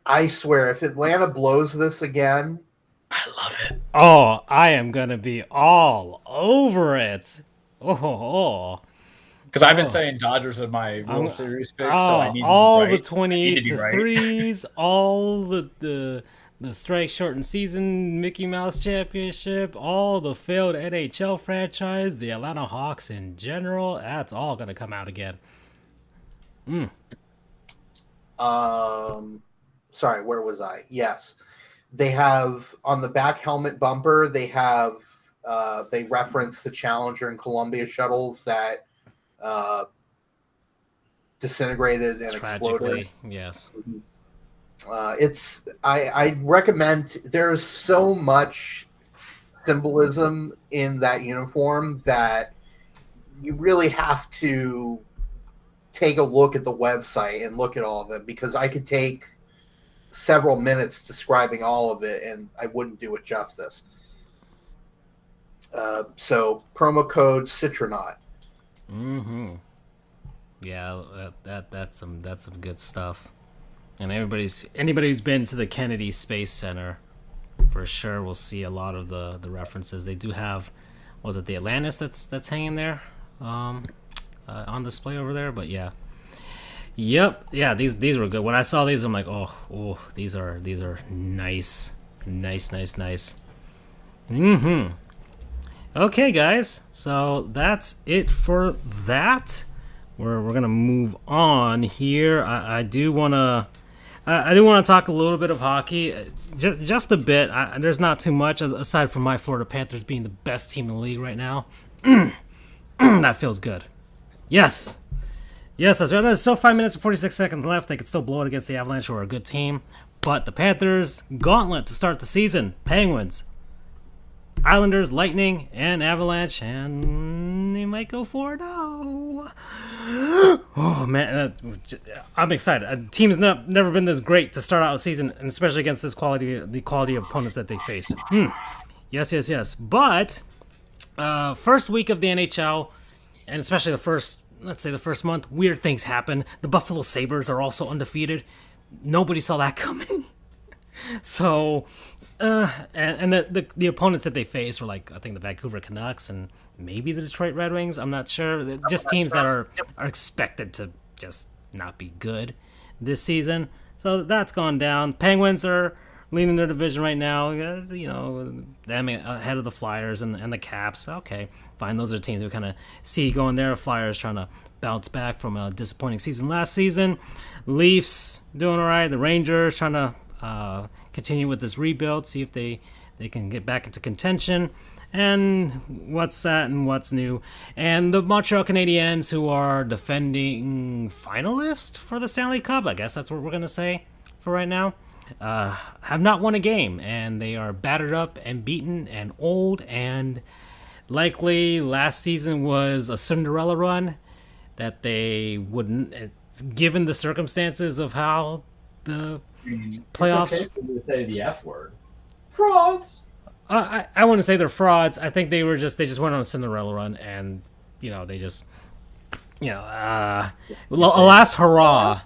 I swear, if Atlanta blows this again... I love it. Oh, I am going to be all over it. Oh. Because I've been saying Dodgers are my World Series pick, so I need all to be right. The 28 to right. threes, all the strike shortened season Mickey Mouse Championship, all the failed NHL franchise, the Atlanta Hawks in general. That's all going to come out again. Sorry, where was I? Yes. They have on the back helmet bumper, they reference the Challenger and Columbia shuttles that disintegrated and exploded. Yes. I recommend, there's so much symbolism in that uniform that you really have to take a look at the website and look at all of them, because I could take several minutes describing all of it and I wouldn't do it justice. So promo code Citronaut. Mm-hmm. Yeah, that's some good stuff. And anybody who's been to the Kennedy Space Center, for sure, will see a lot of the references. They do have, was it the Atlantis that's hanging there, on display over there? But yeah, yep, yeah. These were good. When I saw these, I'm like, oh, these are nice. Mm-hmm. Okay, guys. So that's it for that. We're gonna move on here. I do wanna talk a little bit of hockey, just a bit. There's not too much aside from my Florida Panthers being the best team in the league right now. That feels good. Yes, that's right. There's still 5 minutes and 46 seconds left. They could still blow it against the Avalanche, who are a good team. But the Panthers gauntlet to start the season: Penguins, Islanders, Lightning, and Avalanche, and they might go 4-0. Oh man, I'm excited. A team's never been this great to start out a season, and especially against the quality of opponents that they faced. Yes. But first week of the NHL, and especially the first month, weird things happen. The Buffalo Sabres are also undefeated. Nobody saw that coming. So, and the opponents that they faced were like, I think, the Vancouver Canucks and maybe the Detroit Red Wings. I'm not sure. They're just teams that are expected to just not be good this season. So that's gone down. Penguins are leading their division right now. Them ahead of the Flyers and the Caps. Okay, Fine, those are teams we kind of see going there. Flyers trying to bounce back from a disappointing season last season. Leafs doing all right. The Rangers trying to continue with this rebuild, see if they can get back into contention. And what's that and what's new. And the Montreal Canadiens, who are defending finalist for the Stanley Cup, I guess that's what we're going to say for right now, have not won a game. And they are battered up and beaten and old. And likely last season was a Cinderella run that they wouldn't, given the circumstances of how the playoffs... It's okay to say the F word. Frauds! I wouldn't say they're frauds. I think they just went on a Cinderella run, and they just a last hurrah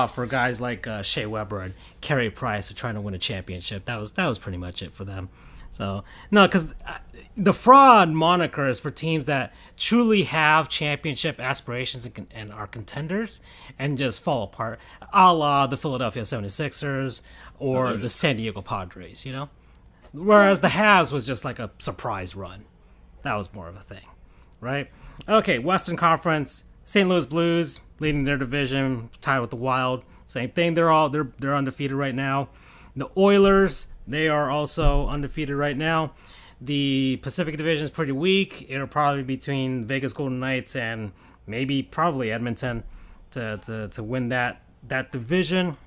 for guys like Shea Weber and Carey Price who are trying to win a championship. That was pretty much it for them. So no, because the fraud moniker is for teams that truly have championship aspirations and are contenders and just fall apart, a la the Philadelphia 76ers or the San Diego Padres. Whereas the Habs was just like a surprise run. That was more of a thing, right? Okay, Western Conference, St. Louis Blues leading their division, tied with the Wild. Same thing. They're undefeated right now. The Oilers, they are also undefeated right now. The Pacific Division is pretty weak. It'll probably be between Vegas Golden Knights and probably Edmonton to win that division.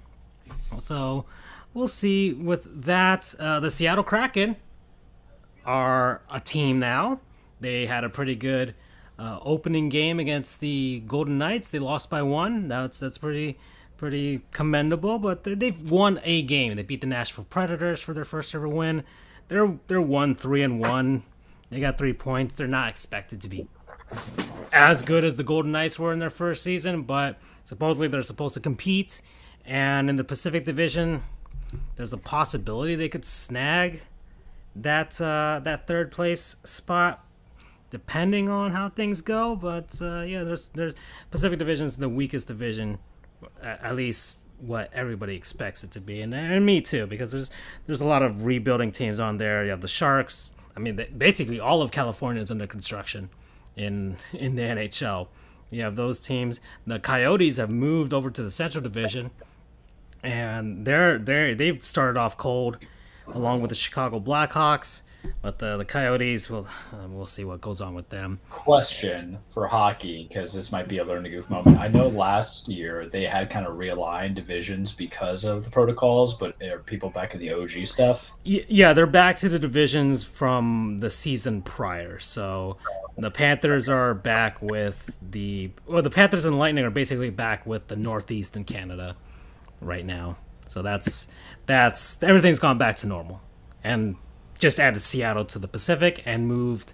So we'll see with that. The Seattle Kraken are a team now. They had a pretty good opening game against the Golden Knights. They lost by 1. That's pretty commendable. But they've won a game. They beat the Nashville Predators for their first ever win. They're 1-3-1. They got 3 points. They're not expected to be as good as the Golden Knights were in their first season, but supposedly they're supposed to compete. And in the Pacific Division, there's a possibility they could snag that third place spot, depending on how things go. But there's Pacific Division is the weakest division, at least what everybody expects it to be, and me too, because there's a lot of rebuilding teams on there. You have the Sharks. I mean, basically all of California is under construction in the NHL. You have those teams. The Coyotes have moved over to the Central Division, and they've started off cold, along with the Chicago Blackhawks. But the Coyotes, we'll see what goes on with them. Question for hockey, because this might be a learn to goof moment. I know last year they had kind of realigned divisions because of the protocols, but are people back in the OG stuff? Yeah, they're back to the divisions from the season prior. So the Panthers are back with the Panthers and Lightning are basically back with the Northeast in Canada right now. So that's everything's gone back to normal, and just added Seattle to the Pacific and moved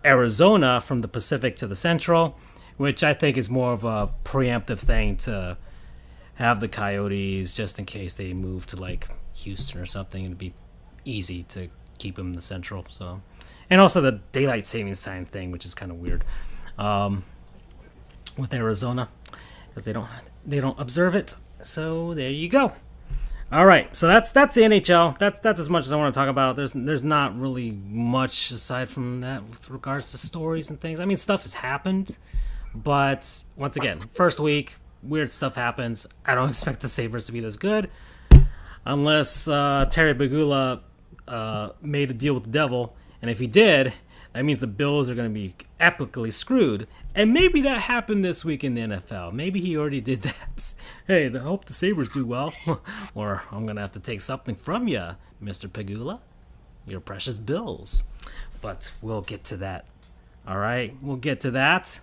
Arizona from the Pacific to the Central, which I think is more of a preemptive thing to have the Coyotes just in case they move to like Houston or something. It'd be easy to keep them in the Central. So, and also the daylight savings time thing, which is kind of weird with Arizona because they don't observe it. So there you go. All right, so that's the NHL. That's as much as I want to talk about. There's not really much aside from that with regards to stories and things. I mean, stuff has happened, but once again, first week, weird stuff happens. I don't expect the Sabres to be this good unless Terry Pegula made a deal with the devil, and if he did, that means the Bills are going to be epically screwed. And maybe that happened this week in the NFL. Maybe he already did that. Hey, I hope the Sabres do well. Or I'm going to have to take something from you, Mr. Pegula. Your precious Bills. But we'll get to that. All right, we'll get to that.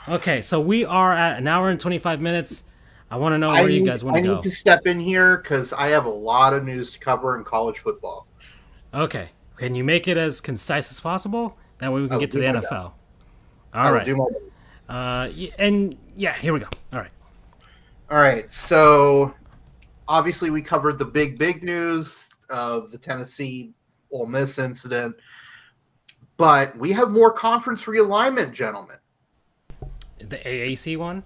Okay, so we are at an hour and 25 minutes. I want to know where you guys want to go. I need to step in here because I have a lot of news to cover in college football. Okay. Can you make it as concise as possible? That way we can get to the NFL. All right. And yeah, here we go. All right. So obviously we covered the big news of the Tennessee Ole Miss incident, but we have more conference realignment, gentlemen. The AAC one?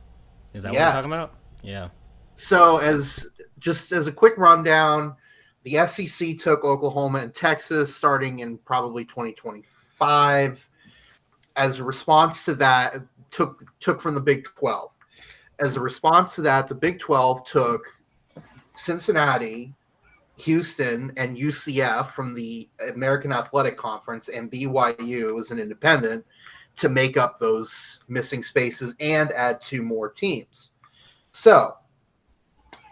Is that what we're talking about? Yeah. So as a quick rundown, the SEC took Oklahoma and Texas starting in probably 2025. as a response to that, took from the Big 12. As a response to that, the Big 12 took Cincinnati, Houston, and UCF from the American Athletic Conference, and BYU as an independent to make up those missing spaces and add 2 more teams. So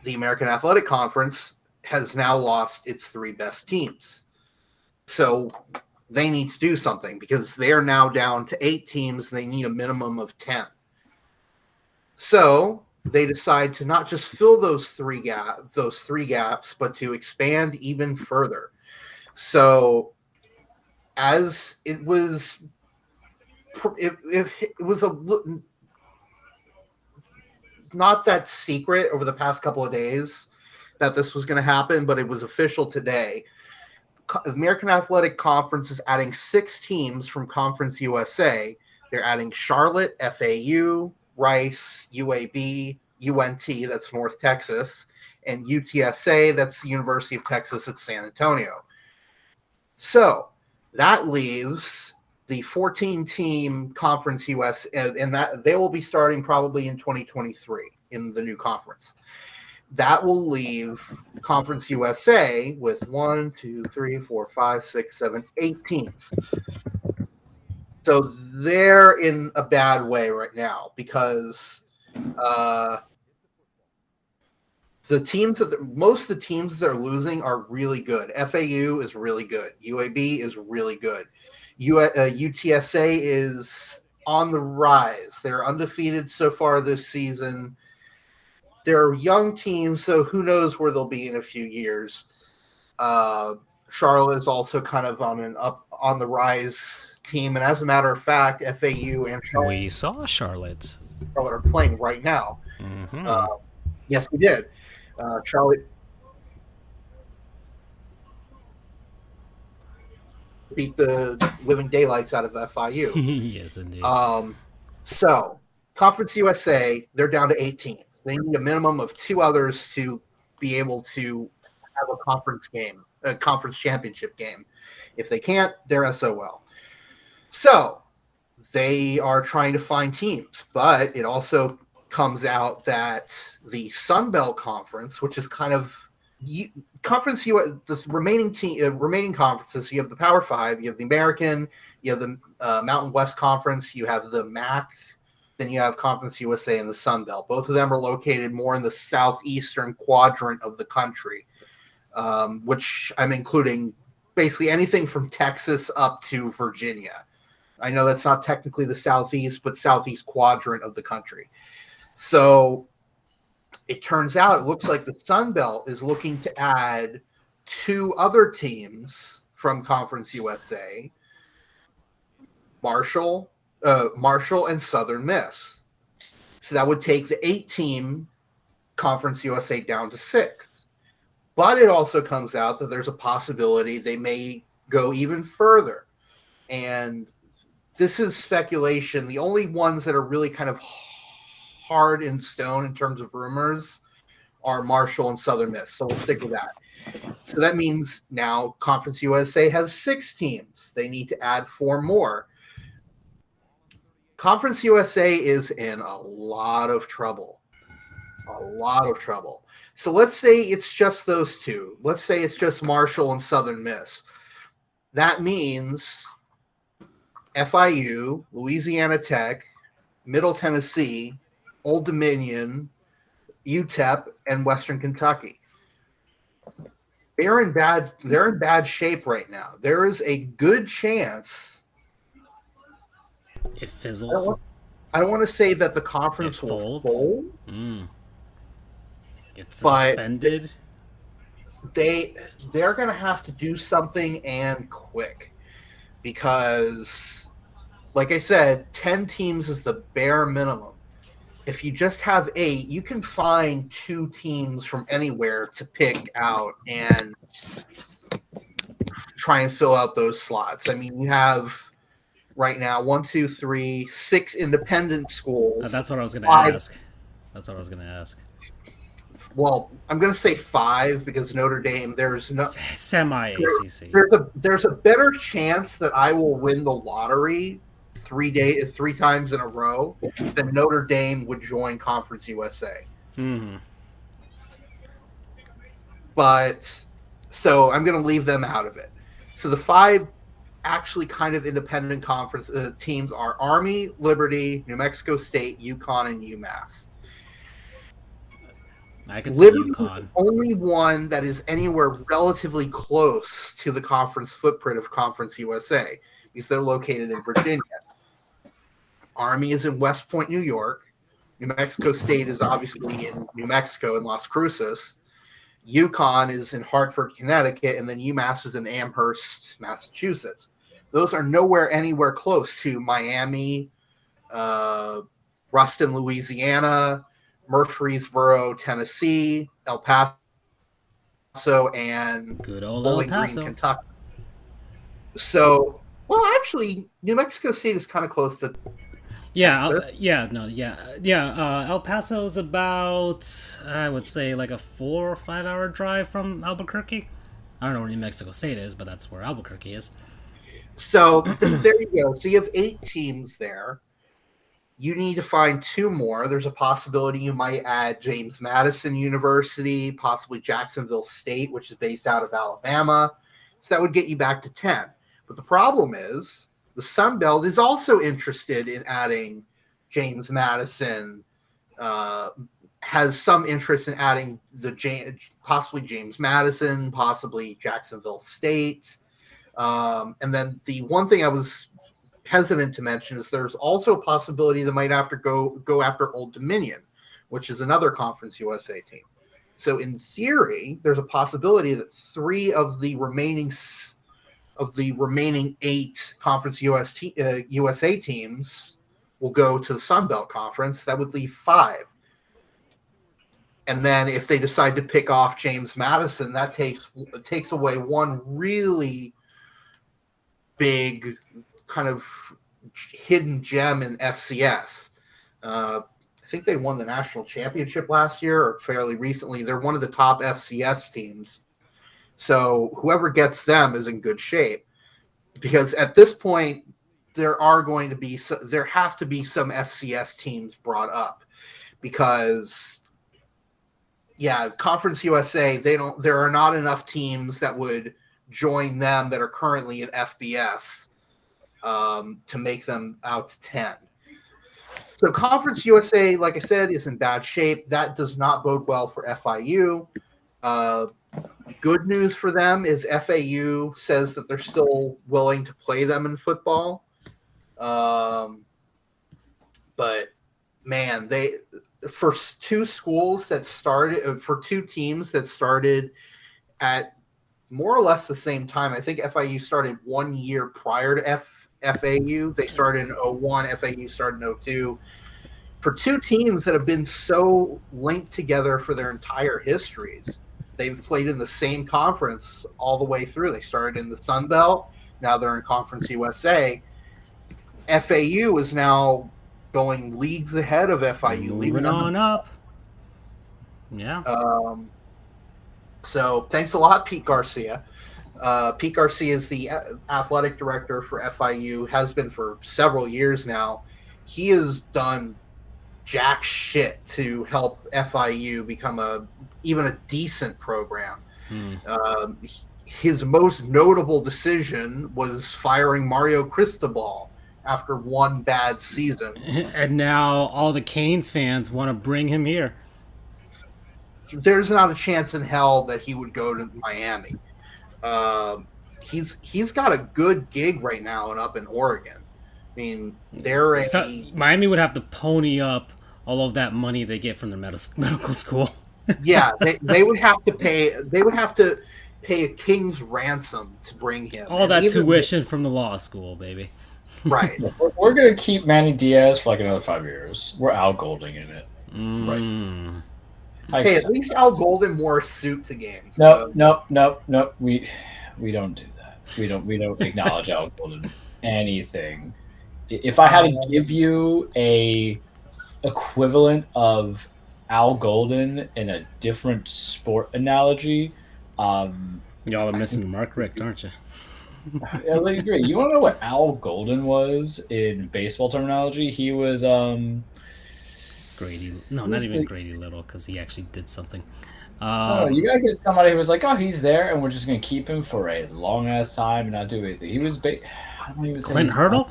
the American Athletic Conference has now lost its 3 best teams. So they need to do something because they are now down to 8 teams. They need a minimum of 10. So they decide to not just fill those three gaps, but to expand even further. So as it was not that secret over the past couple of days that this was going to happen, but it was official today. American Athletic Conference is adding 6 teams from Conference USA. They're adding Charlotte, FAU, Rice, UAB, UNT, that's North Texas, and UTSA, that's the University of Texas at San Antonio. So that leaves the 14-team Conference US, and that they will be starting probably in 2023 in the new conference. That will leave Conference USA with 1, 2, 3, 4, 5, 6, 7, 8 teams. So they're in a bad way right now because most of the teams they're losing are really good. FAU is really good. UAB is really good. UTSA is on the rise. They're undefeated so far this season. They're young teams, so who knows where they'll be in a few years. Charlotte is also kind of on the rise team, and as a matter of fact, FAU and Charlotte, we saw Charlotte are playing right now. Mm-hmm. Yes, we did. Charlotte beat the living daylights out of FIU. Yes, indeed. So, Conference USA, they're down to 8 teams. They need a minimum of 2 others to be able to have a conference championship game. If they can't, they're SOL. So they are trying to find teams, but it also comes out that the Sun Belt Conference, which is kind of conference, the remaining conferences, you have the Power 5, you have the American, you have the Mountain West Conference, you have the MAC, then you have Conference USA and the Sun Belt. Both of them are located more in the southeastern quadrant of the country, which I'm including basically anything from Texas up to Virginia. I know that's not technically the southeast, but southeast quadrant of the country. So it turns out it looks like the Sun Belt is looking to add 2 other teams from Conference USA, Marshall and Southern Miss. So that would take the 8-team Conference USA down to 6. But it also comes out that there's a possibility they may go even further. And this is speculation. The only ones that are really kind of hard in stone in terms of rumors are Marshall and Southern Miss. So we'll stick with that. So that means now Conference USA has 6 teams. They need to add 4 more. Conference USA is in a lot of trouble. So let's say it's just those 2. Let's say it's just Marshall and Southern Miss. That means FIU, Louisiana Tech, Middle Tennessee, Old Dominion, UTEP, and Western Kentucky. They're in bad shape right now. There is a good chance it fizzles. I don't want to say that the conference will fold. It's suspended. They're going to have to do something and quick because, like I said, 10 teams is the bare minimum. If you just have 8, you can find 2 teams from anywhere to pick out and try and fill out those slots. I mean, you have right now 6 independent schools. That's what I was going to ask. Well, I'm going to say 5 because Notre Dame, there's no semi-ACC. There's a better chance that I will win the lottery three times in a row, then Notre Dame would join Conference USA. Mm-hmm. But so I'm going to leave them out of it. So the 5 actually kind of independent conference teams are Army, Liberty, New Mexico State, UConn, and UMass. I could see Liberty is UConn. the only one that is anywhere relatively close to the conference footprint of Conference USA because they're located in Virginia. Army is in West Point, New York. New Mexico State is obviously in New Mexico and Las Cruces. UConn is in Hartford, Connecticut, and then UMass is in Amherst, Massachusetts. Those are nowhere anywhere close to Miami, Ruston, Louisiana, Murfreesboro, Tennessee, El Paso, and Good old Bowling El Paso. Green, Kentucky. So, well, actually, New Mexico State is kind of close to. El Paso's about, I would say, like a 4 or 5 hour drive from Albuquerque. I don't know where New Mexico State is, but that's where Albuquerque is. So there you go. So you have 8 teams there. You need to find 2 more. There's a possibility you might add James Madison University, possibly Jacksonville State, which is based out of Alabama. So that would get you back to 10. But the problem is the Sun Belt is also interested in adding James Madison, has some interest in adding possibly James Madison, possibly Jacksonville State. And then the one thing I was hesitant to mention is there's also a possibility they might have to go after Old Dominion, which is another Conference USA team. So in theory, there's a possibility that 3 of the remaining 8 Conference USA teams will go to the Sun Belt Conference. That would leave 5. And then if they decide to pick off James Madison, that takes away one really big kind of hidden gem in FCS. I think they won the national championship last year or fairly recently. They're one of the top FCS teams. So whoever gets them is in good shape because at this point there have to be some FCS teams brought up because Conference USA, there are not enough teams that would join them that are currently in FBS to make them out to 10. So Conference USA, like I said, is in bad shape. That does not bode well for FIU. Good news for them is FAU says that they're still willing to play them in football. But man, for 2 teams that started at more or less the same time. I think FIU started 1 year prior to FAU. They started in 01. FAU started in 02. For 2 teams that have been so linked together for their entire histories, they've played in the same conference all the way through. They started in the Sun Belt. Now they're in Conference USA. FAU is now going leagues ahead of FIU. Moving on up. Yeah. So thanks a lot, Pete Garcia. Pete Garcia is the athletic director for FIU, has been for several years now. He has done jack shit to help FIU become even a decent program. His most notable decision was firing Mario Cristobal after one bad season. And now all the Canes fans want to bring him here. There's not a chance in hell that he would go to Miami. He's got a good gig right now and up in Oregon. I mean, Miami would have to pony up all of that money they get from their medical school. Yeah, they would have to pay. They would have to pay a king's ransom to bring him. All that tuition from the law school, baby. Right. We're gonna keep Manny Diaz for like another 5 years. We're Al Golding in it. Right. Hey, at least Al Golden wore a suit to games. No. We don't do that. We don't acknowledge Al Golden anything. If I had to give you a equivalent of Al Golden in a different sport analogy, y'all are missing Mark Richt, aren't you? I would agree. You want to know what Al Golden was in baseball terminology? He was Grady. No, he not was even the Grady Little, because he actually did something. no, you gotta get somebody who was like, oh, he's there, and we're just gonna keep him for a long ass time and not do anything. He was I don't even say Clint he's Hurdle?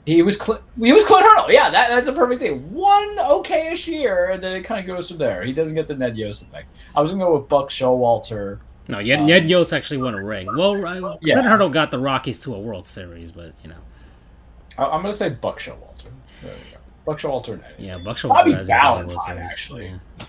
he was Clint Hurdle. Yeah, that's a perfect thing. One okayish year, and then it kind of goes from there. He doesn't get the Ned Yost effect. I was gonna go with Buck Showalter. No, Ned Yost actually won a ring. Well, Clint Yeah, Hurdle got the Rockies to a World Series, but I'm gonna say Buck Showalter. There we go. Buck Showalter. yeah, Buck Showalter Bobby hasn't got a World Valentine, Series. actually. Yeah, Go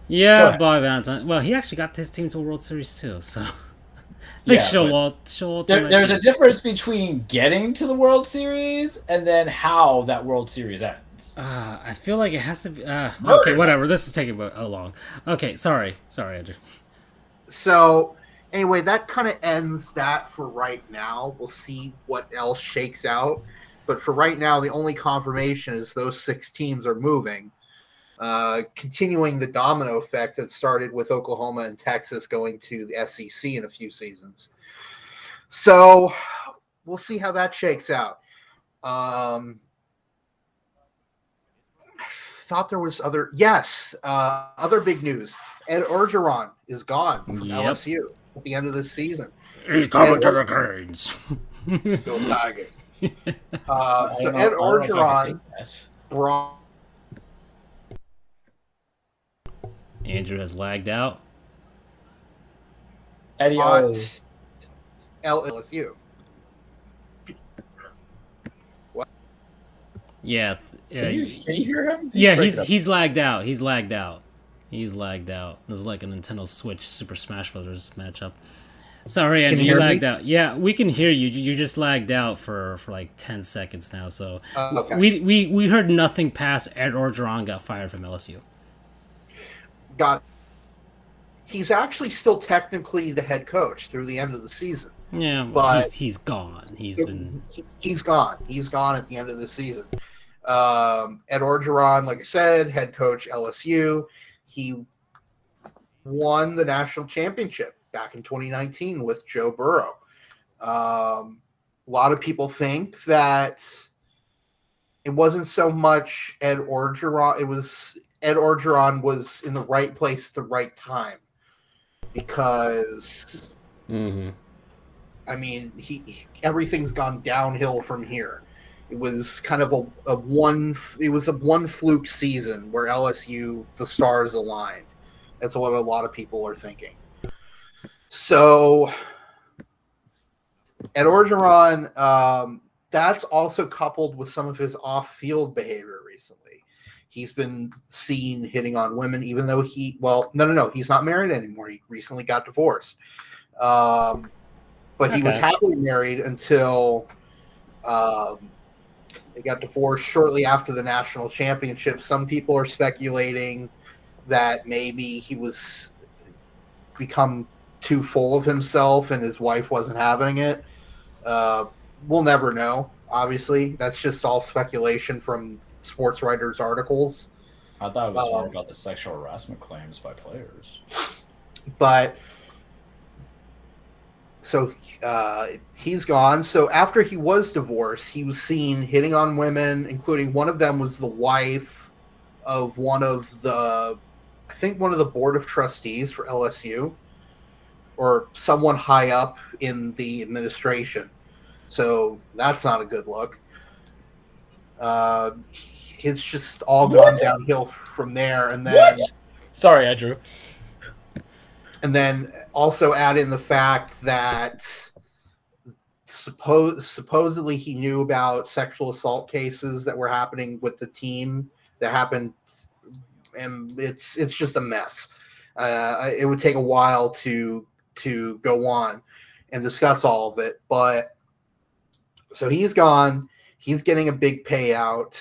yeah, ahead. Bobby Valentine. Well, he actually got his team to a World Series too. So I think Yeah, but Showalter might there's be. a difference between getting to the World Series and then how that World Series ends. I feel like it has to be. Okay, Murder. whatever. This is taking a long. Okay, sorry, Andrew. So anyway, that kind of ends that for right now. We'll see what else shakes out. But for right now, the only confirmation is those 6 teams are moving, continuing the domino effect that started with Oklahoma and Texas going to the SEC in a few seasons. So we'll see how that shakes out. I thought there was other big news. Ed Orgeron is gone from Yep, LSU at the end of this season. he's Ed coming to the Canes. Go Tigers. I So don't Ed know. I don't know if I can Orgeron take that. brought Andrew has lagged out. Eddie O. LSU. Yeah, Can you hear him? yeah. Break it up. He's lagged out. He's lagged out. He's lagged out. This is like a Nintendo Switch Super Smash Brothers matchup. Sorry, Andrew, you you hear lagged me? out. Yeah, we can hear you. You just lagged out for like 10 seconds now. So Okay. we heard nothing past Ed Orgeron got fired from LSU. Got. He's actually still technically the head coach through the end of the season. Yeah, well, But he's gone. He's been he's gone. He's gone at the end of the season. Ed Orgeron, like I said, head coach LSU. He won the national championship back in 2019 with Joe Burrow. A lot of people think that it wasn't so much Ed Orgeron. It was Ed Orgeron was in the right place at the right time because I mean everything's gone downhill from here. It was kind of a one fluke season where LSU the stars aligned. That's what a lot of people are thinking. So at Orgeron, that's also coupled with some of his off-field behavior recently. He's been seen hitting on women, even though no, he's not married anymore. He recently got divorced. But he was Okay. happily married until they got divorced shortly after the national championship. Some people are speculating that maybe he was become too full of himself and his wife wasn't having it. We'll never know. Obviously, that's just all speculation from sports writers' articles. I thought it was more about the sexual harassment claims by players. But so he's gone. So after he was divorced, he was seen hitting on women, including one of them was the wife of one of the board of trustees for LSU or someone high up in the administration. So that's not a good look. It's just all gone downhill from there. And then Sorry, Andrew. And then also add in the fact that supposedly he knew about sexual assault cases that were happening with the team that happened, and it's just a mess. It would take a while to go on and discuss all of it, but so he's gone. He's getting a big payout.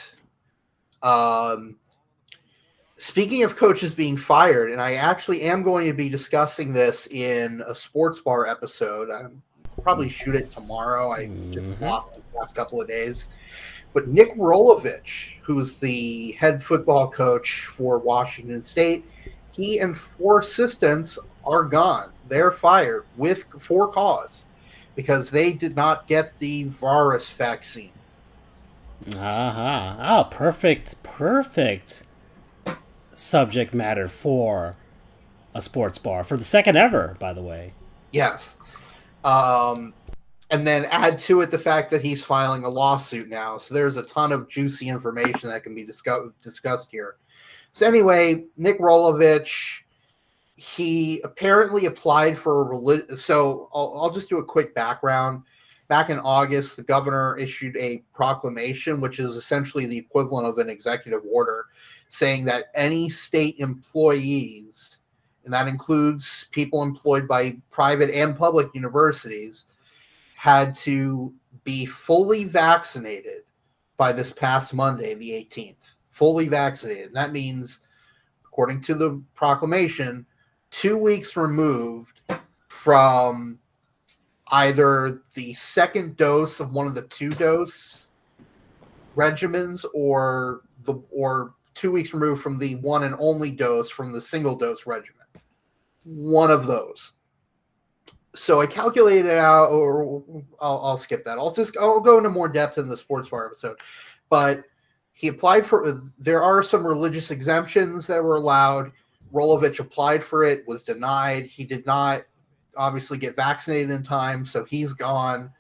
Speaking of coaches being fired, and I actually am going to be discussing this in a sports bar episode. I'll probably shoot it tomorrow. I just lost the last couple of days. But Nick Rolovich, who's the head football coach for Washington State, he and 4 assistants are gone. They're fired for cause. because they did not get the virus vaccine. Oh, perfect subject matter for a sports bar for the second ever, by the way. Yes. And then add to it the fact that he's filing a lawsuit now. So there's a ton of juicy information that can be discussed here. So anyway, Nick Rolovich, he apparently applied for a so I'll just do a quick background. Back in August, the governor issued a proclamation, which is essentially the equivalent of an executive order, saying that any state employees, and that includes people employed by private and public universities, had to be fully vaccinated by this past Monday, the 18th. Fully vaccinated. And that means, according to the proclamation, 2 weeks removed from either the second dose of one of the 2-dose regimens or 2 weeks removed from the one and only dose from the single dose regimen. One of those. So I calculated out, or I'll skip that. I'll go into more depth in the sports bar episode. But he applied for, there are some religious exemptions that were allowed. Rolovich applied for it, was denied. He did not obviously get vaccinated in time, so he's gone.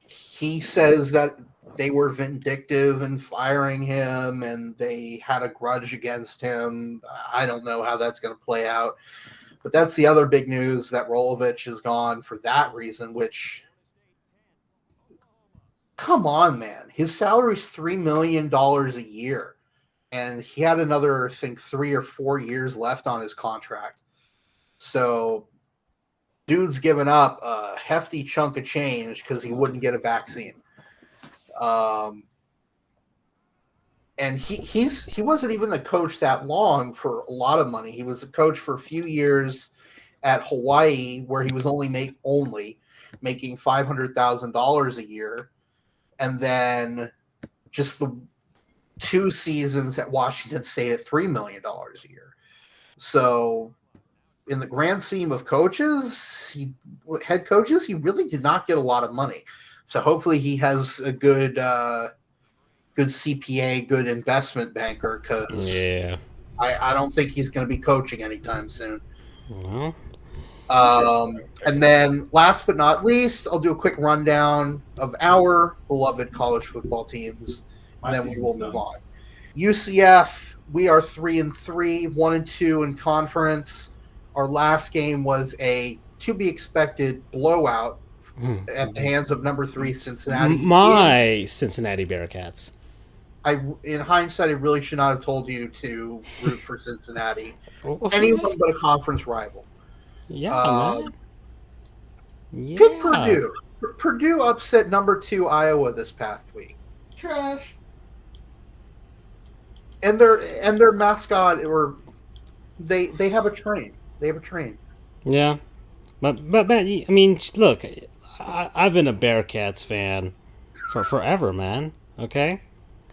He says that they were vindictive in firing him and they had a grudge against him. I don't know how that's going to play out. But that's the other big news, that Rolovich is gone for that reason, which, come on, man. His salary is $3 million a year. And he had another, I think, 3 or 4 years left on his contract. So dude's given up a hefty chunk of change because he wouldn't get a vaccine. And he wasn't even the coach that long for a lot of money. He was a coach for a few years at Hawaii, where he was only making $500,000 a year, and then just the 2 seasons at Washington State at $3 million a year. So, in the grand scheme of head coaches, he really did not get a lot of money. So hopefully he has a good CPA, good investment banker, because I don't think he's going to be coaching anytime soon. Well. And then last but not least, I'll do a quick rundown of our beloved college football teams, and then we will move on. UCF, we are 3-3, 1-2 in conference. Our last game was a to-be-expected blowout at the hands of number 3 Cincinnati. My Cincinnati Bearcats. In hindsight, I really should not have told you to root for Cincinnati. Anyone but a conference rival. Yeah, man. Yeah. Pick Purdue. Purdue upset number 2 Iowa this past week. Trash. And their mascot, or they have a train. They have a train. Yeah, but man, I mean, look, I've been a Bearcats fan for forever, man. Okay,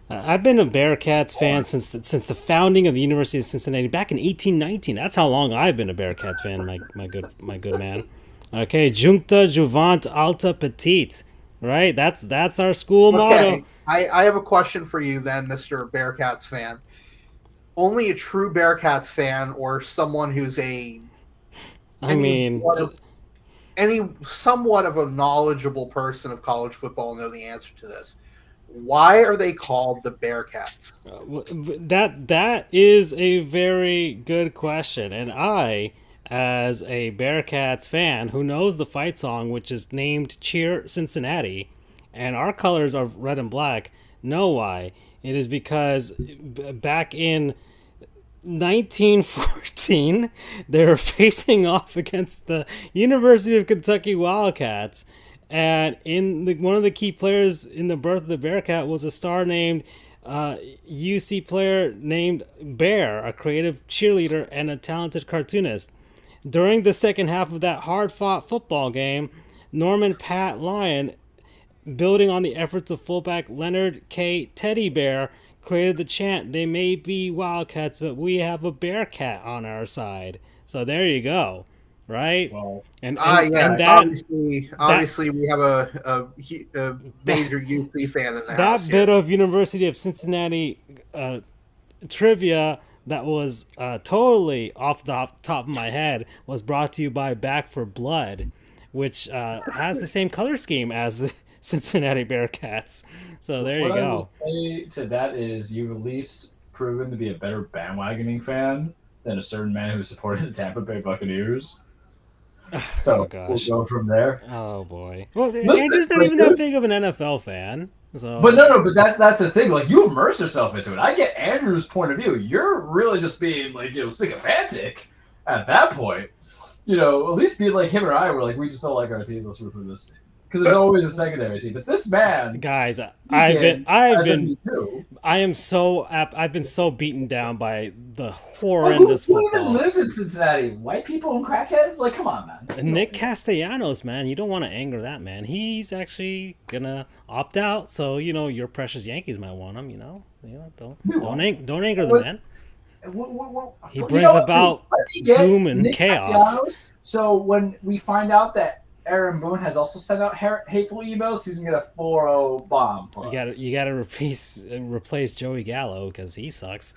I've been a Bearcats fan since the founding of the University of Cincinnati back in 1819. That's how long I've been a Bearcats fan, my good man. Okay, Juncta Juvent Alta Petite, right? That's our school motto. I have a question for you then, Mr. Bearcats fan. Only a true Bearcats fan, or someone who's somewhat of a knowledgeable person of college football know the answer to this. Why are they called the Bearcats? That is a very good question, and I, as a Bearcats fan who knows the fight song, which is named Cheer Cincinnati, and our colors are red and black, know why. It is because back in 1914, they were facing off against the University of Kentucky Wildcats, and one of the key players in the birth of the Bearcat was a star named UC player named Bear, a creative cheerleader and a talented cartoonist. During the second half of that hard-fought football game, Norman Pat Lyon, building on the efforts of fullback Leonard K. Teddy Bear, created the chant, "They may be Wildcats, but we have a Bearcat on our side." So there you go. right? Well, And that obviously we have a major UC fan in the house that bit here. of University of Cincinnati trivia that was totally off the top of my head was brought to you by Back for Blood, which has the same color scheme as the Cincinnati Bearcats. So there you what I go. will say to that is you've at least proven to be a better bandwagoning fan than a certain man who supported the Tampa Bay Buccaneers. So Oh gosh. we'll go from there. Oh boy. Well, Listen, Andrew's not like, even that big of an NFL fan. So But but that's the thing. Like, you immerse yourself into it. I get Andrew's point of view. You're really just being like, sycophantic at that point. At least be like him or I were like, we just don't like our team. Let's root for this team because there's always a secondary team. But this man, guys, I've been so beaten down by the horrendous who football. even lives in Cincinnati? White people and crackheads? Like, come on, man. Nick Castellanos, man, you don't want to anger that man. He's actually gonna opt out, so your precious Yankees might want him. Don't anger the man. He brings about doom and Nick chaos. Castellanos. So when we find out that Aaron Boone has also sent out hateful emails, he's gonna get a 4-0 bomb for us. You gotta replace Joey Gallo because he sucks.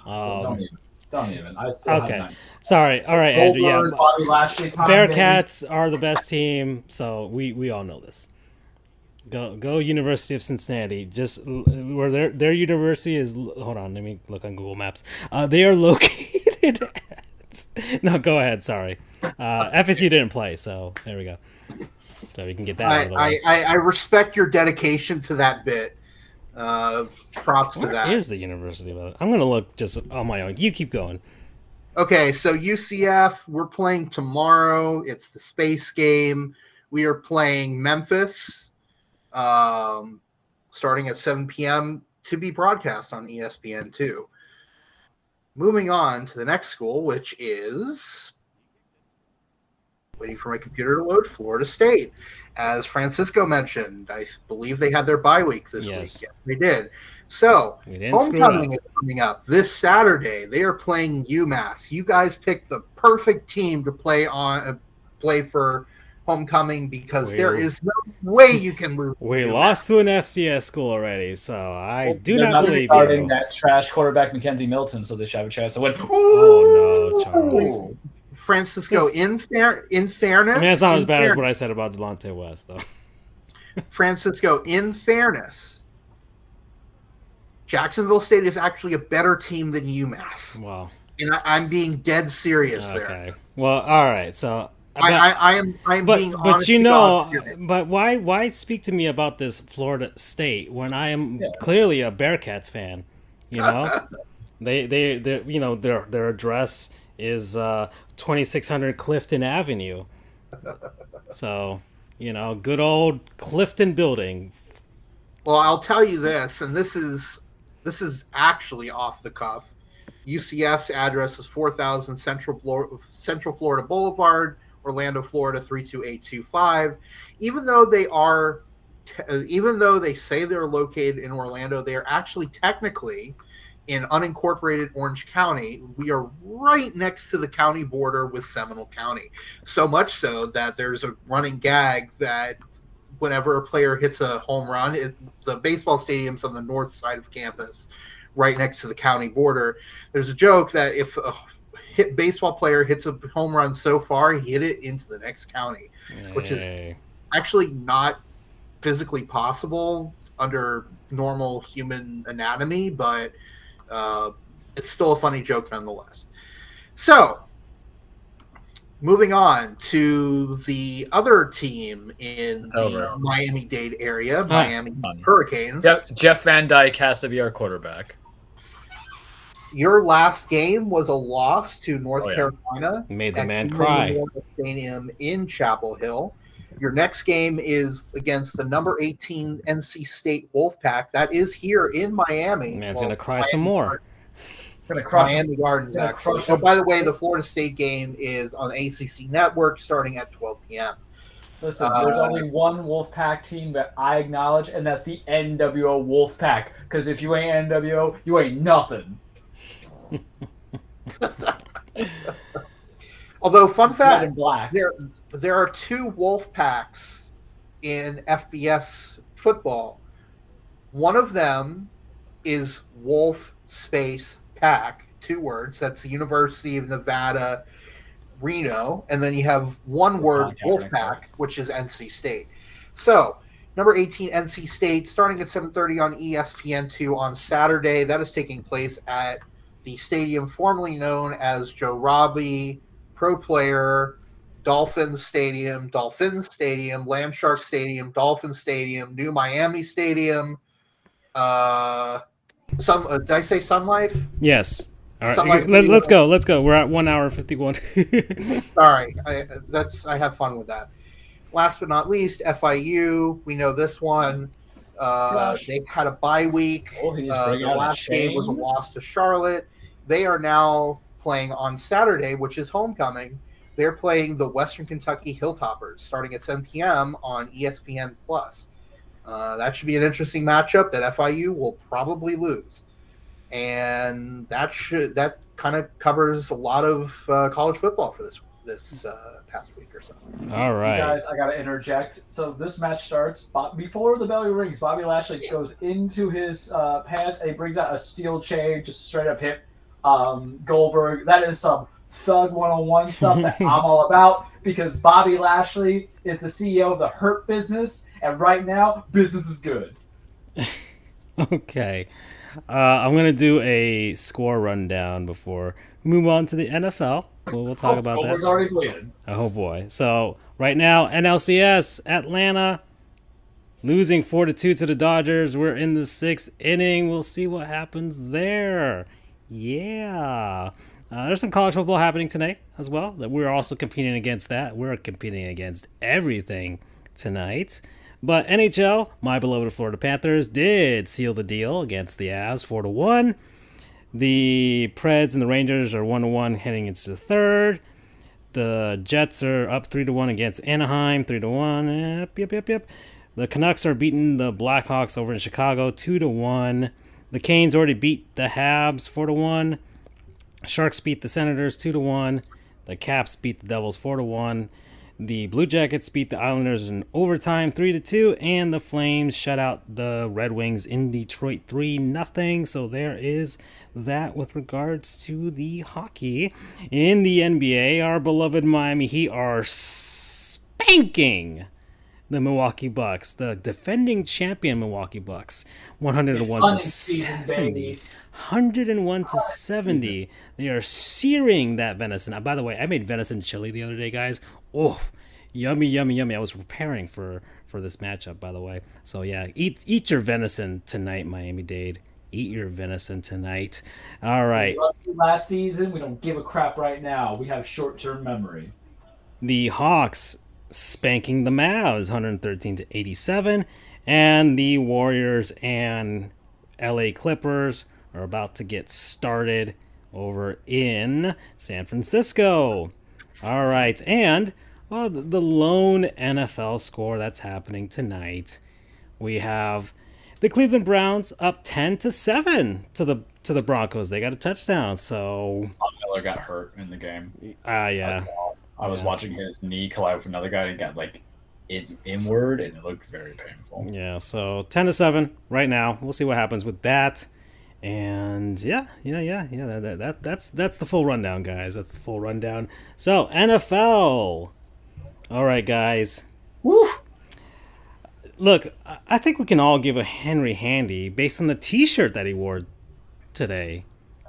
Don't even. I still okay. Sorry. All right, Andrew. Yeah. Bobby Lashley, Bearcats are the best team, so we all know this. Go University of Cincinnati. Just where their university is. Hold on, let me look on Google Maps. They are located at. No, go ahead. Sorry, FSU didn't play, so there we go. So we can get that out of the way. I respect your dedication to that bit. Props to that. Where is the University of? I'm gonna look just on my own. You keep going. Okay, so UCF, we're playing tomorrow. It's the space game. We are playing Memphis. Starting at 7 p.m. to be broadcast on ESPN2. Moving on to the next school, which is waiting for my computer to load, Florida State. As Francisco mentioned, I believe they had their bye week this week. Yes, they did. So, homecoming is coming up this Saturday. They are playing UMass. You guys picked the perfect team to play for homecoming because there is no way you can lose. We lost to an FCS school already, so I do not believe starting that trash quarterback Mackenzie Milton, so they should have a chance to win. Oh no, Charles! Francisco, in fairness, I mean, it's not as bad as what I said about Delonte West, though. Francisco, in fairness, Jacksonville State is actually a better team than UMass. Wow, and I'm being dead serious there. Okay, well, all right, so. I am being honest. But why speak to me about this Florida State when I am clearly a Bearcats fan? They their address is 2600 Clifton Avenue. So, good old Clifton building. Well, I'll tell you this, and this is actually off the cuff. UCF's address is 4000 Central Florida Boulevard, Orlando, Florida 32825. Even though they say they're located in Orlando, they are actually technically in unincorporated Orange County. We are right next to the county border with Seminole County. So much so that there's a running gag that whenever a player hits a home run, the baseball stadium's on the north side of campus, right next to the county border. There's a joke that if a baseball player hits a home run so far, he hit it into the next county, which is actually not physically possible under normal human anatomy, but it's still a funny joke nonetheless. So, moving on to the other team in the Miami-Dade area, Miami Hurricanes. Jeff Van Dyke has to be our quarterback. Your last game was a loss to North Carolina. Made the man cry. Stadium in Chapel Hill. Your next game is against the number 18 NC State Wolfpack. That is here in Miami. Man's going to cry some more. Miami Gardens, actually. Oh, by the way, the Florida State game is on the ACC Network starting at 12 p.m. Listen, there's only one Wolfpack team that I acknowledge, and that's the NWO Wolfpack. Because if you ain't NWO, you ain't nothing. Although, fun Red and fact, black. there are two wolf packs in FBS football. One of them is Wolf Space Pack, 2 words. That's the University of Nevada, Reno. And then you have one word, Wolf Pack, which is NC State. So, number 18, NC State, starting at 7:30 on ESPN2 on Saturday. That is taking place at the stadium formerly known as Joe Robbie Pro Player Dolphins Stadium, Landshark Stadium, Dolphin Stadium, New Miami Stadium. Did I say Sun Life? Yes. All right. Sun Life Let's go. Let's go. We're at 1 hour 51. Sorry, I have fun with that. Last but not least, FIU. We know this one. They had a bye week. The last game was a loss to Charlotte. They are now playing on Saturday, which is homecoming. They're playing the Western Kentucky Hilltoppers starting at 7 p.m. on ESPN+. That should be an interesting matchup that FIU will probably lose. And that kind of covers a lot of college football for this past week or so. All right. You guys, I got to interject. So this match starts. Before the bell rings, Bobby Lashley goes into his pants and he brings out a steel chain, just straight up hit Goldberg. That is some Thug 101 stuff that I'm all about, because Bobby Lashley is the CEO of the Hurt Business, and right now, business is good. Okay. I'm going to do a score rundown before we move on to the NFL. We'll talk about that. Goldberg's already bleeding. Oh, boy. So, right now, NLCS, Atlanta losing 4-2 to the Dodgers. We're in the 6th inning. We'll see what happens there. Yeah. There's some college football happening tonight as well. That we're also competing against that. We're competing against everything tonight. But NHL, my beloved Florida Panthers, did seal the deal against the Avs 4-1. The Preds and the Rangers are 1-1 heading into the third. The Jets are up 3-1 against Anaheim, 3-1. Yep. The Canucks are beating the Blackhawks over in Chicago, 2-1. The Canes already beat the Habs 4-1. Sharks beat the Senators 2-1. The Caps beat the Devils 4-1. The Blue Jackets beat the Islanders in overtime 3-2, and the Flames shut out the Red Wings in Detroit 3-0. So there is that with regards to the hockey. In the NBA, our beloved Miami Heat are spanking the Milwaukee Bucks, the defending champion Milwaukee Bucks, 101-70. 101-70. They are searing that venison. By the way, I made venison chili the other day, guys. Oh, yummy, yummy, yummy. I was preparing for this matchup, by the way. So yeah, eat your venison tonight, Miami-Dade. Eat your venison tonight. All right. We loved you last season. We don't give a crap right now. We have short-term memory. The Hawks spanking the Mavs, 113-87, and the Warriors and LA Clippers are about to get started over in San Francisco. All right, and the lone NFL score that's happening tonight, we have the Cleveland Browns up 10-7 to the Broncos. They got a touchdown. So Miller got hurt in the game. Yeah. I was watching his knee collide with another guy and got like inward, and it looked very painful. Yeah, so 10-7 right now. We'll see what happens with that. And yeah. That's the full rundown, guys. That's the full rundown. So NFL. All right, guys. Woo! Look, I think we can all give a Henry Handy based on the T-shirt that he wore today.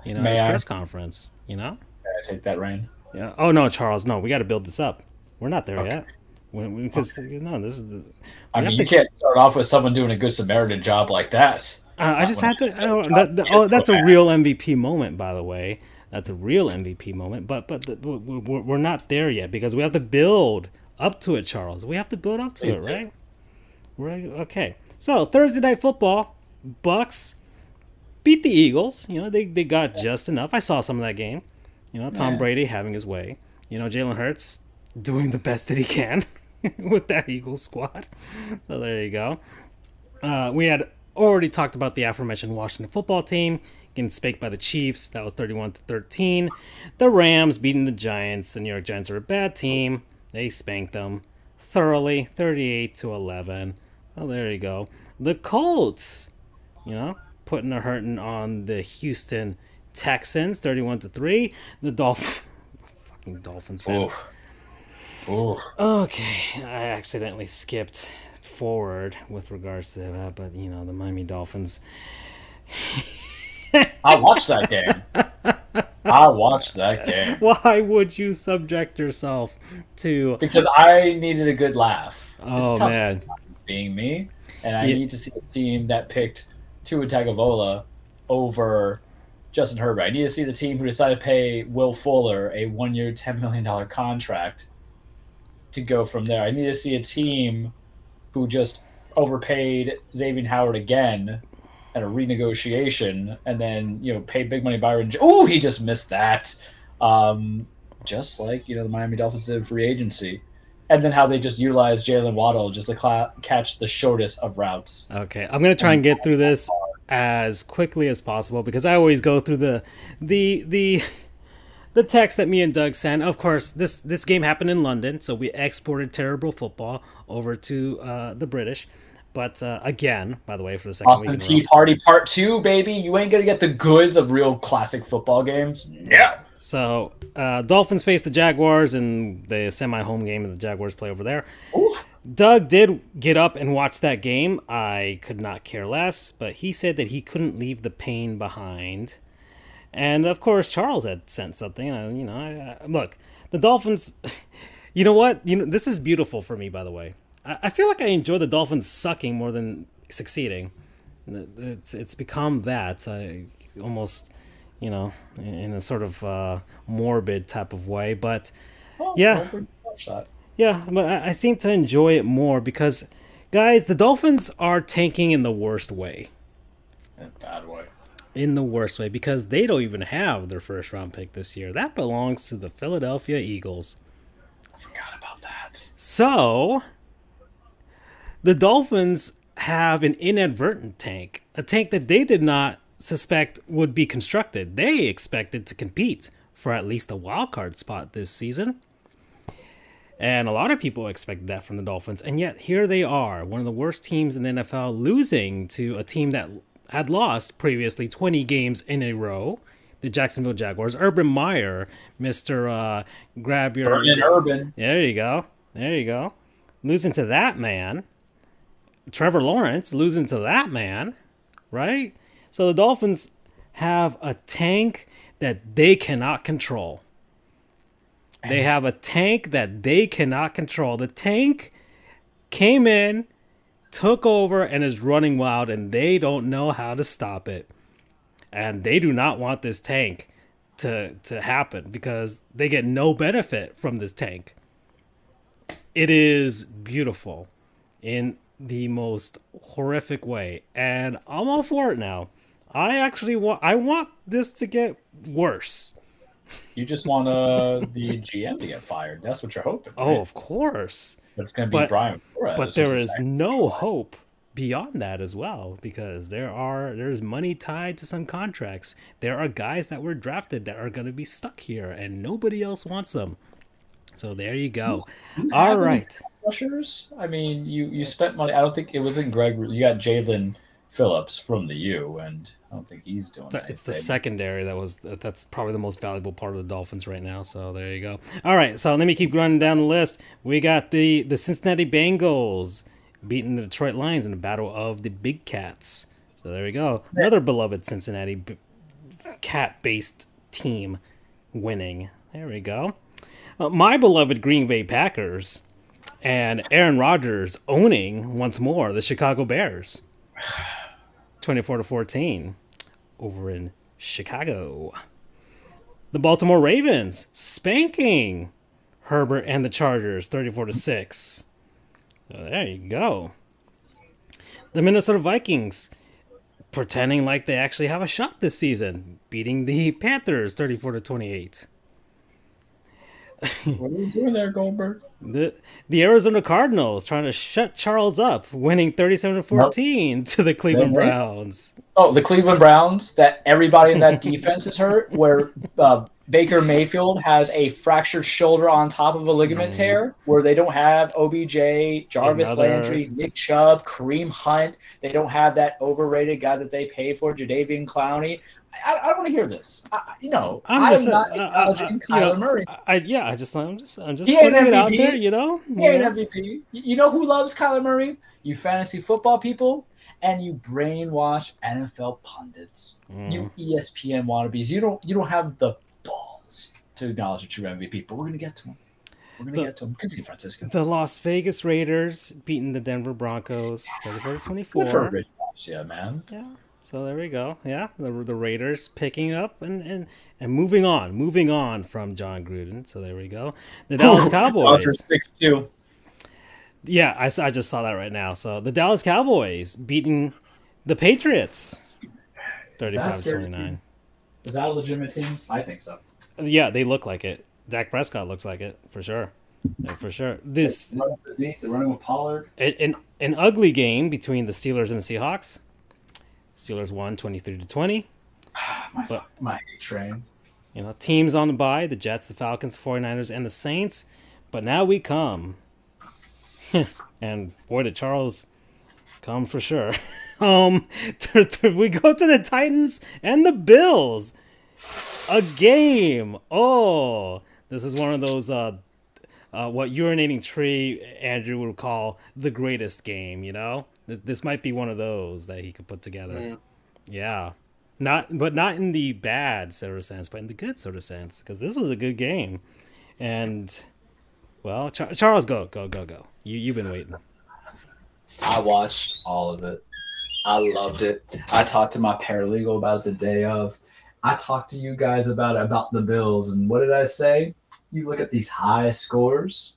You know, his press conference. You know. May I take that reign? Yeah. Oh no, Charles. No, we got to build this up. We're not there yet. Because this is. I mean, you can't start off with someone doing a good Samaritan job like that. I just had to. That's a real MVP moment, by the way. That's a real MVP moment. But we're not there yet because we have to build up to it, Charles. We have to build up to it, right? Okay. So Thursday Night Football, Bucks beat the Eagles. You know, they got just enough. I saw some of that game. You know, Tom Brady having his way. You know, Jalen Hurts doing the best that he can with that Eagles squad. So there you go. We had already talked about the aforementioned Washington football team getting spanked by the Chiefs. That was 31-13. The Rams beating the Giants. The New York Giants are a bad team. They spanked them thoroughly, 38-11. Oh, there you go. The Colts, putting a hurting on the Houston Texans, 31-3. The fucking Dolphins, man. Okay, I accidentally skipped forward with regards to that, but the Miami Dolphins. I watched that game. Why would you subject yourself to? Because I needed a good laugh. Oh, it's tough man, being me, and I need to see a team that picked Tua Tagovailoa over Justin Herbert. I need to see the team who decided to pay Will Fuller a 1-year, $10 million contract to go from there. I need to see a team who just overpaid Xavier Howard again at a renegotiation, and then paid big money Byron. Oh, he just missed that. Just like the Miami Dolphins did free agency, and then how they just utilized Jalen Waddle just to catch the shortest of routes. Okay, I'm gonna try and get through this as quickly as possible because I always go through the text that me and Doug sent. Of course, this game happened in London, so we exported terrible football over to the British. But again, by the way, for the second Austin week in a Tea row. Party Part 2, baby. You ain't going to get the goods of real classic football games. Yeah. So Dolphins face the Jaguars in the semi-home game, and the Jaguars play over there. Oof. Doug did get up and watch that game. I could not care less, but he said that he couldn't leave the pain behind. And, of course, Charles had sent something. Look, the Dolphins, you know what? This is beautiful for me, by the way. I feel like I enjoy the Dolphins sucking more than succeeding. It's become that. I almost, in a sort of morbid type of way. But, yeah. Yeah, but I seem to enjoy it more because, guys, the Dolphins are tanking in the worst way. In a bad way. In the worst way, because they don't even have their first round pick this year. That belongs to the Philadelphia Eagles. I forgot about that. So, the Dolphins have an inadvertent tank, a tank that they did not suspect would be constructed. They expected to compete for at least a wild card spot this season. And a lot of people expected that from the Dolphins. And yet, here they are, one of the worst teams in the NFL, losing to a team that had lost previously 20 games in a row, the Jacksonville Jaguars. Urban Meyer, Mr. Grab Your... Urban. There you go. Losing to that man. Trevor Lawrence losing to that man, right? So the Dolphins have a tank that they cannot control. They have a tank that they cannot control. The tank came in, took over, and is running wild, and they don't know how to stop it. And they do not want this tank to happen because they get no benefit from this tank. It is beautiful in the most horrific way, and I'm all for it now. I want this to get worse. You just want the GM to get fired. That's what you're hoping. Right? Oh, of course. It's going to be Brian Flores. But there is no hope beyond that as well, because there's money tied to some contracts. There are guys that were drafted that are going to be stuck here, and nobody else wants them. So there you go. All right. Rushers? I mean, you spent money. I don't think it wasn't Greg. You got Jalen Phillips from the U, and I don't think he's doing that. It's the secondary that's probably the most valuable part of the Dolphins right now. So there you go. All right, so let me keep running down the list. We got the Cincinnati Bengals beating the Detroit Lions in the battle of the Big Cats. So there we go. Another beloved Cincinnati cat-based team winning. There we go. My beloved Green Bay Packers and Aaron Rodgers owning once more the Chicago Bears. 24-14 over in Chicago. The Baltimore Ravens spanking Herbert and the Chargers 34-6. So there you go. The Minnesota Vikings pretending like they actually have a shot this season, beating the Panthers 34-28. What are you doing there, Goldberg? The the Arizona Cardinals trying to shut Charles up, winning 37 to Nope. 14 to the They Cleveland ain't. Browns. Oh, the Cleveland Browns, that everybody in that defense is hurt, where Baker Mayfield has a fractured shoulder on top of a ligament tear, where they don't have OBJ, Jarvis Another Landry, Nick Chubb, Kareem Hunt. They don't have that overrated guy that they paid for, Jadeveon Clowney. I don't want to hear this. I'm I just am not acknowledging Kyler Murray. I'm He just ain't putting it out there, MVP. you know? He ain't MVP. You know who loves Kyler Murray? You fantasy football people and you brainwash NFL pundits. You ESPN wannabes. You don't have the balls to acknowledge a true MVP. But we're gonna get to him. We're gonna get to him. Good to see Francisco. The Las Vegas Raiders beating the Denver Broncos 34 to Good 24. for Rich Garcia, man. Yeah. So there we go. Yeah, the Raiders picking up and moving on from John Gruden. So there we go. The Dallas Cowboys. 6-2. Yeah, I just saw that right now. So the Dallas Cowboys beating the Patriots 35 to 29. Is that a legitimate team? I think so. Yeah, they look like it. Dak Prescott looks like it for sure. Yeah, for sure. This They're running with Pollard. an ugly game between the Steelers and the Seahawks. Steelers won 23 to 20. My hate train. You know, teams on the bye, the Jets, the Falcons, 49ers, and the Saints. But now we come. And boy, did Charles come for sure. We go to the Titans and the Bills. A game. Oh, this is one of those what urinating tree Andrew would call the greatest game, you know? This might be one of those that he could put together. Yeah. Not in the bad sort of sense, but in the good sort of sense, because this was a good game. And well, Charles, go. You've been waiting. I watched all of it. I loved it. I talked to my paralegal about it the day of. I talked to you guys about the Bills, and what did I say? You look at these high scores.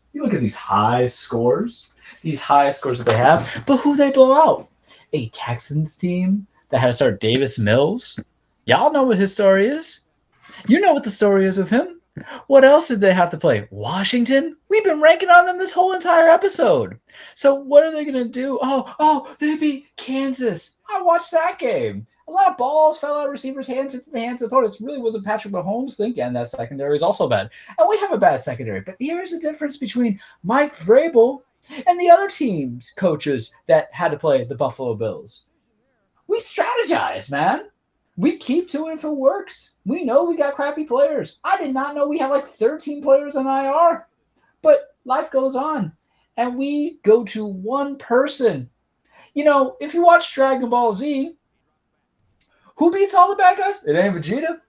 These high scores that they have, but who they blow out? A Texans team that had to start Davis Mills. Y'all know what his story is. You know what the story is of him. What else did they have to play? Washington? We've been ranking on them this whole entire episode. So what are they going to do? Oh, they beat Kansas. I watched that game. A lot of balls fell out of receivers' hands into the hands of opponents. Really wasn't Patrick Mahomes' thing, and that secondary is also bad. And we have a bad secondary. But here's the difference between Mike Vrabel and the other teams' coaches that had to play the Buffalo Bills. We strategize, man. We keep to it if it works. We know we got crappy players. I did not know we had like 13 players on IR. But life goes on. And we go to one person. You know, if you watch Dragon Ball Z, who beats all the bad guys? It ain't Vegeta.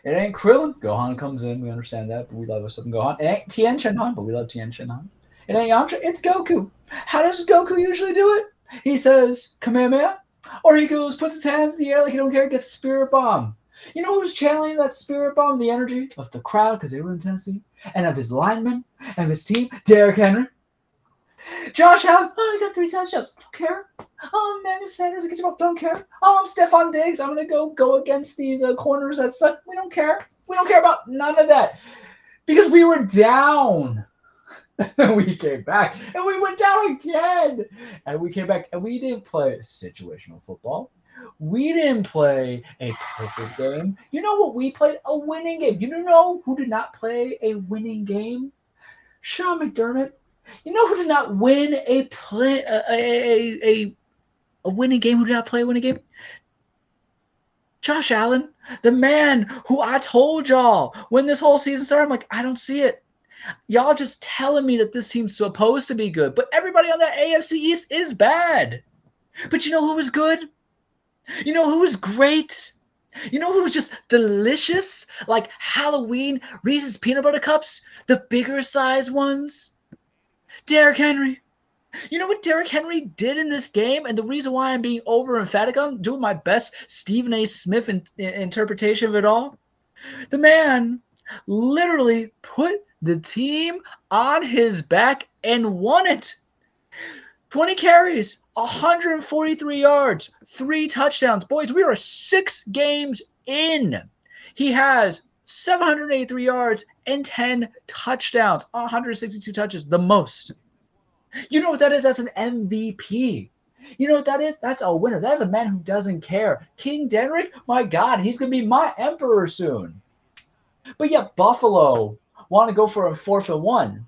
It ain't Krillin. Gohan comes in. We understand that, but we love us some Gohan. It ain't Tien Shinhan, but we love Tien Shinhan. It ain't Yamcha. It's Goku. How does Goku usually do it? He says, Kamehameha. Or he goes, puts his hands in the air like he don't care, gets a spirit bomb. You know who's channeling that spirit bomb? The energy of the crowd, because they were in Tennessee, and of his linemen, and of his team, Derrick Henry. Josh Allen, he got 3 touchdowns. Don't care. Emmanuel Sanders, get you up. Don't care. I'm Stephon Diggs. I'm going to go against these corners that suck. We don't care. We don't care about none of that. Because we were down. And we came back. And we went down again. And we came back. And we didn't play situational football. We didn't play a perfect game. You know what we played? A winning game. You know who did not play a winning game? Sean McDermott. You know who did not win a winning game? Who did not play a winning game? Josh Allen, the man who I told y'all when this whole season started, I'm like, I don't see it. Y'all just telling me that this team's supposed to be good, but everybody on that AFC East is bad. But you know who was good? You know who was great? You know who was just delicious? Like Halloween Reese's Peanut Butter Cups, the bigger size ones. Derrick Henry. You know what Derrick Henry did in this game? And the reason why I'm being over emphatic on doing my best Stephen A. Smith interpretation of it all? The man literally put the team on his back and won it. 20 carries, 143 yards, 3 touchdowns. Boys, we are 6 games in. He has 783 yards and 10 touchdowns, 162 touches, the most. You know what that is? That's an MVP. You know what that is? That's a winner. That's a man who doesn't care. King Derrick, my God, he's going to be my emperor soon. But yet Buffalo want to go for a 4th-and-1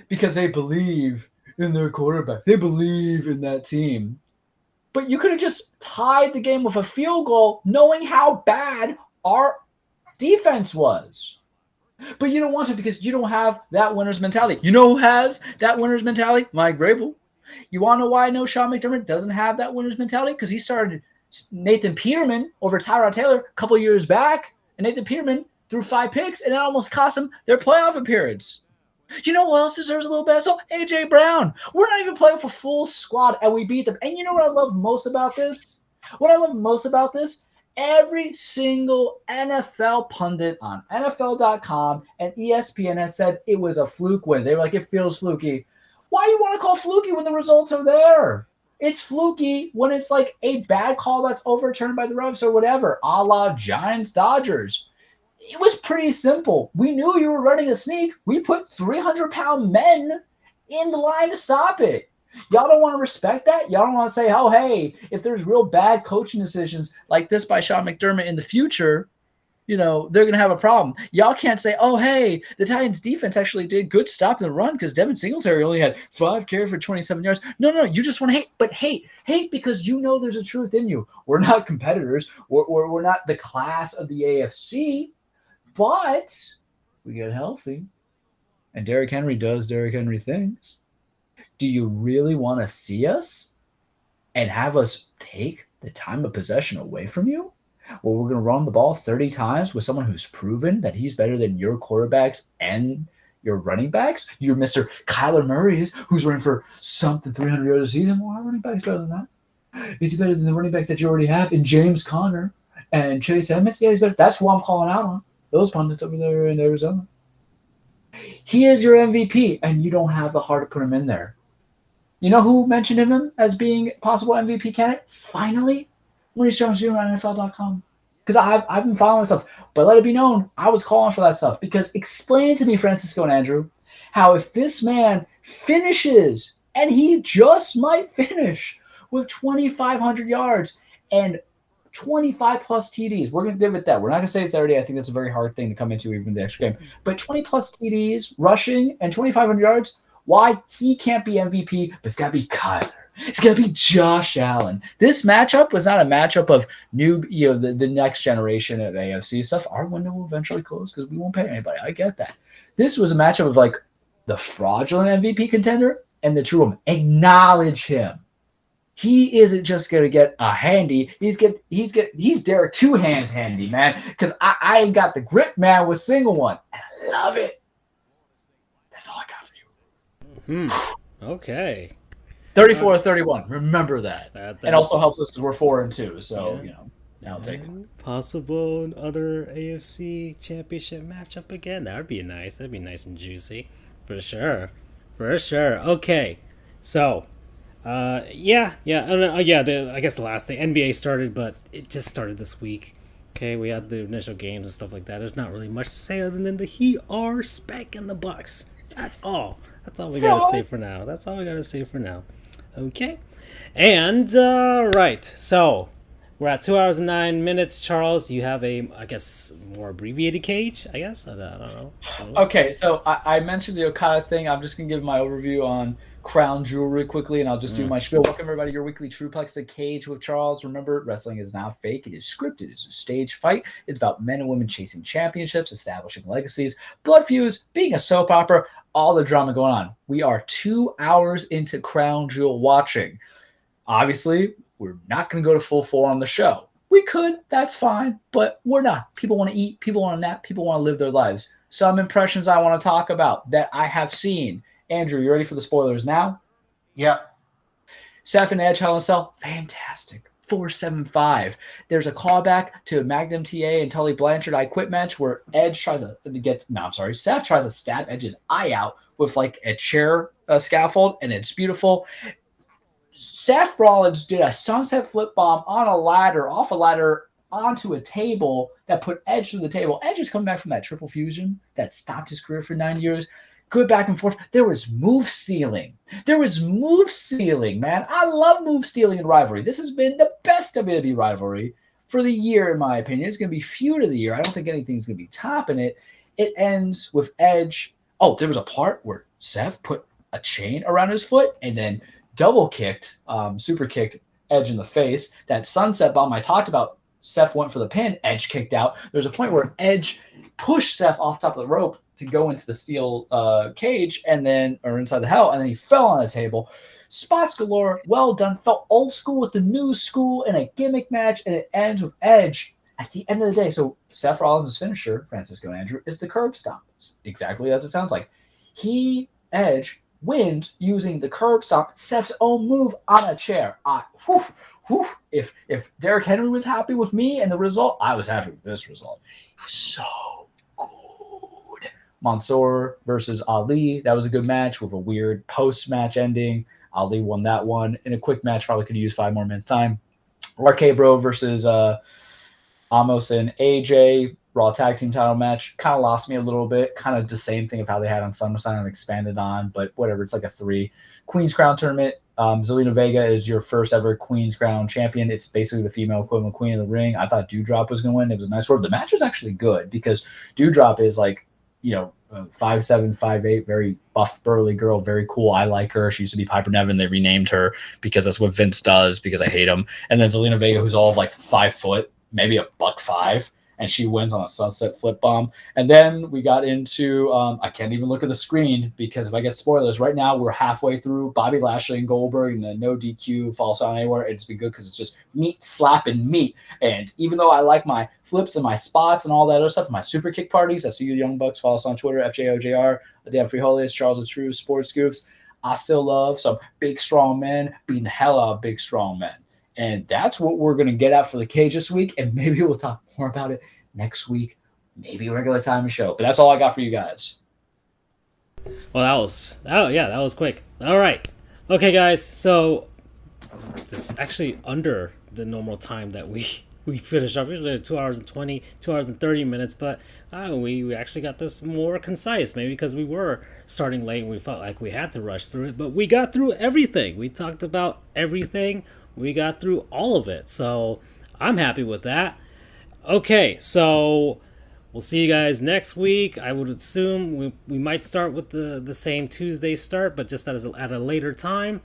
because they believe in their quarterback. They believe in that team. But you could have just tied the game with a field goal knowing how bad our defense was. But you don't want to because you don't have that winner's mentality. You know who has that winner's mentality? Mike Vrabel. You want to know why I know Sean McDermott doesn't have that winner's mentality? Because he started Nathan Peterman over Tyrod Taylor a couple years back, and Nathan Peterman threw 5 picks, and it almost cost them their playoff appearance. You know who else deserves a little best? So A.J. Brown. We're not even playing with a full squad, and we beat them. And you know what I love most about this? Every single NFL pundit on NFL.com and ESPN has said it was a fluke win. They were like, it feels fluky. Why you want to call fluky when the results are there? It's fluky when it's like a bad call that's overturned by the refs or whatever, a la Giants-Dodgers. It was pretty simple. We knew you were running a sneak. We put 300-pound men in the line to stop it. Y'all don't want to respect that? Y'all don't want to say, oh, hey, if there's real bad coaching decisions like this by Sean McDermott in the future, you know, they're going to have a problem. Y'all can't say, oh, hey, the Titans defense actually did good stopping the run because Devin Singletary only had 5 carries for 27 yards. No, you just want to hate, but hate because you know there's a truth in you. We're not competitors. We're not the class of the AFC, but we get healthy. And Derrick Henry does Derrick Henry things. Do you really want to see us and have us take the time of possession away from you? Well, we're going to run the ball 30 times with someone who's proven that he's better than your quarterbacks and your running backs. You're Mr. Kyler Murray's, who's running for something 300 yards a season. Well, our running back's better than that. Is he better than the running back that you already have in James Conner and Chase Edmonds? Yeah, he's better. That's who I'm calling out on. Those pundits over there in Arizona. He is your MVP, and you don't have the heart to put him in there. You know who mentioned him as being possible MVP candidate? Finally, Maurice Jones-Jr. on NFL.com. Because I've been following stuff. But let it be known, I was calling for that stuff. Because explain to me, Francisco and Andrew, how if this man finishes, and he just might finish, with 2,500 yards and 25-plus TDs. We're going to give it that. We're not going to say 30. I think that's a very hard thing to come into even in the extra game. But 20-plus TDs, rushing, and 2,500 yards, why he can't be MVP, but it's got to be Kyler. It's got to be Josh Allen. This matchup was not a matchup of the next generation of AFC stuff. Our window will eventually close because we won't pay anybody. I get that. This was a matchup of like the fraudulent MVP contender and the true one. Acknowledge him. He isn't just going to get a handy. He's Derek 2 hands handy, man, because I ain't got the grip, man, with single one. And I love it. That's all I got for you. Okay. 34-31. Remember that. And also helps us because we're 4-2. So, I'll take it. Possible other AFC championship matchup again. That would be nice. That'd be nice and juicy. For sure. Okay. So, I guess the last thing. NBA started, but it just started this week. Okay, we had the initial games and stuff like that. There's not really much to say other than the Heat are spanking the Bucks. That's all. That's all we gotta say for now. Okay. And right. So we're at 2 hours and 9 minutes. Charles, you have a, I guess, more abbreviated cage. I guess I don't know. Okay, so I mentioned the Okada thing. I'm just gonna give my overview on Crown Jewelry quickly, and I'll just do my spiel. Welcome everybody to your weekly Truplex, The Cage with Charles. Remember, wrestling is not fake. It is scripted. It's a stage fight. It's about men and women chasing championships, establishing legacies, blood feuds, being a soap opera, all the drama going on. We are 2 hours into Crown Jewel watching. Obviously, we're not going to go to full 4 on the show. We could. That's fine. But we're not. People want to eat. People want to nap. People want to live their lives. Some impressions I want to talk about that I have seen. Andrew, you ready for the spoilers now? Yep. Seth and Edge, Hell in a Cell, fantastic. 4-7-5. There's a callback to Magnum TA and Tully Blanchard I Quit match where Seth tries to stab Edge's eye out with like a chair scaffold, and it's beautiful. Seth Rollins did a sunset flip bomb on a ladder, off a ladder onto a table that put Edge through the table. Edge is coming back from that triple fusion that stopped his career for 9 years. Good back and forth. There was move stealing. Man. I love move stealing in rivalry. This has been the best WWE rivalry for the year, in my opinion. It's going to be feud of the year. I don't think anything's going to be topping it. It ends with Edge. Oh, there was a part where Seth put a chain around his foot and then double kicked, super kicked Edge in the face. That sunset bomb I talked about, Seth went for the pin. Edge kicked out. There's a point where Edge pushed Seth off top of the rope to go into the steel cage or inside the hell, and then he fell on the table. Spots galore, well done. Felt old school with the new school in a gimmick match, and it ends with Edge at the end of the day. So Seth Rollins' finisher, Francisco and Andrew, is the curb stomp. Exactly as it sounds like. Edge wins using the curb stomp, Seth's own move on a chair. If Derrick Henry was happy with me and the result, I was happy with this result. It was so good. Mansoor versus Ali. That was a good match with a weird post-match ending. Ali won that one. In a quick match, probably could use 5 more minutes time. RK Bro versus Amos and AJ. Raw tag team title match. Kind of lost me a little bit. Kind of the same thing of how they had on SummerSlam and expanded on, but whatever. It's like a 3. Queen's Crown tournament. Zelina Vega is your first ever Queen's Crown champion. It's basically the female equivalent Queen of the Ring. I thought Dewdrop was going to win. It was a nice word. The match was actually good because Dewdrop is like, 5'7", 5'8", very buff, burly girl, very cool. I like her. She used to be Piper Niven. They renamed her because that's what Vince does, because I hate him. And then Zelina Vega, who's all of like 5 foot, maybe a $105, and she wins on a sunset flip bomb. And then we got into, I can't even look at the screen because if I get spoilers, right now we're halfway through Bobby Lashley and Goldberg and the no DQ, false on anywhere. It's been good because it's just meat slapping meat. And even though I like my flips and my spots and all that other stuff, my super kick parties, I see you Young Bucks, follow us on Twitter, FJOJR, Dan Frijoles, Charles the True, Sports Goofs. I still love some big, strong men beating the hell out of big, strong men. And that's what we're going to get at for the cage this week. And maybe we'll talk more about it next week. Maybe a regular time show. But that's all I got for you guys. Well, that was quick. All right. Okay, guys. So this is actually under the normal time that we finished up. Usually 2 hours and 20, 2 hours and 30 minutes. But we actually got this more concise. Maybe because we were starting late and we felt like we had to rush through it. But we got through everything. We talked about everything. We got through all of it, so I'm happy with that. Okay, so we'll see you guys next week. I would assume we might start with the same Tuesday start, but just at a later time.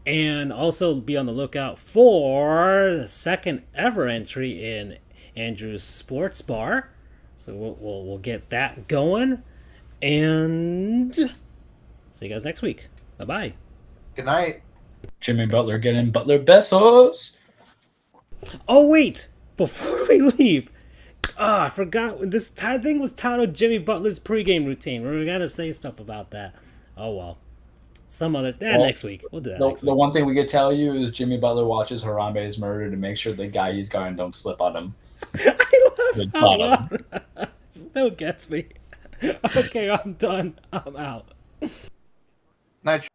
And also be on the lookout for the second ever entry in Andrew's Sports Bar. So we'll get that going. And see you guys next week. Bye-bye. Good night. Jimmy Butler getting Butler Besos. Oh, wait. Before we leave, I forgot. This thing was titled Jimmy Butler's pregame routine. We're going to say stuff about that. Oh, well. Next week. We'll do that next week. The one thing we could tell you is Jimmy Butler watches Harambe's murder to make sure the guy he's guarding don't slip on him. I love how loud that still gets me. Okay, I'm done. I'm out. Night.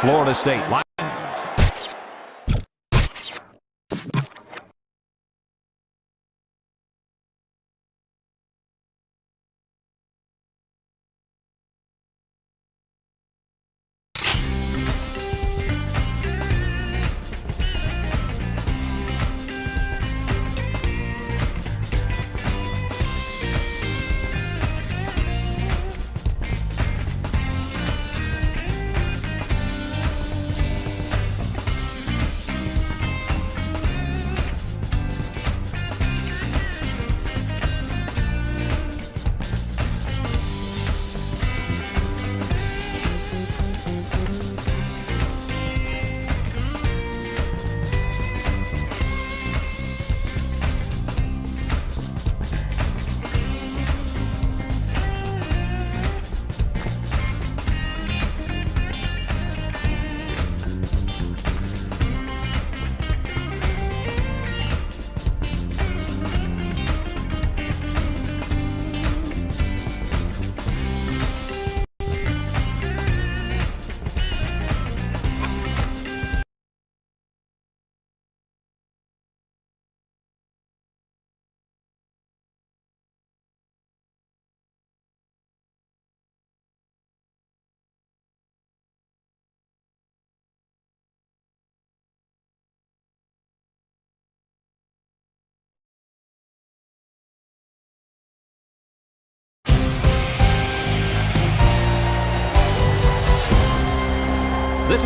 Florida State.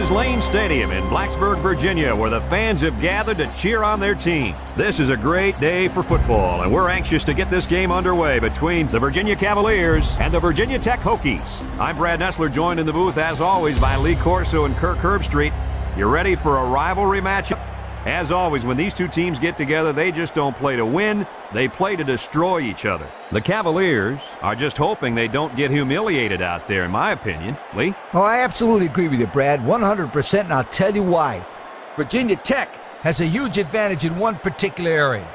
is Lane Stadium in Blacksburg, Virginia, where the fans have gathered to cheer on their team. This is a great day for football, and we're anxious to get this game underway between the Virginia Cavaliers and the Virginia Tech Hokies. I'm Brad Nessler, joined in the booth, as always, by Lee Corso and Kirk Herbstreit. You ready for a rivalry matchup? As always, when these two teams get together, they just don't play to win. They play to destroy each other. The Cavaliers are just hoping they don't get humiliated out there, in my opinion. Lee? Oh, I absolutely agree with you, Brad, 100%, and I'll tell you why. Virginia Tech has a huge advantage in one particular area,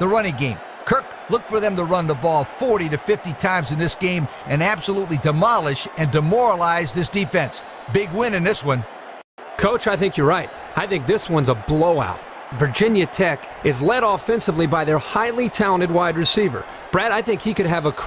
the running game. Kirk, look for them to run the ball 40 to 50 times in this game and absolutely demolish and demoralize this defense. Big win in this one. Coach, I think you're right. I think this one's a blowout. Virginia Tech is led offensively by their highly talented wide receiver. Brad, I think he could have a career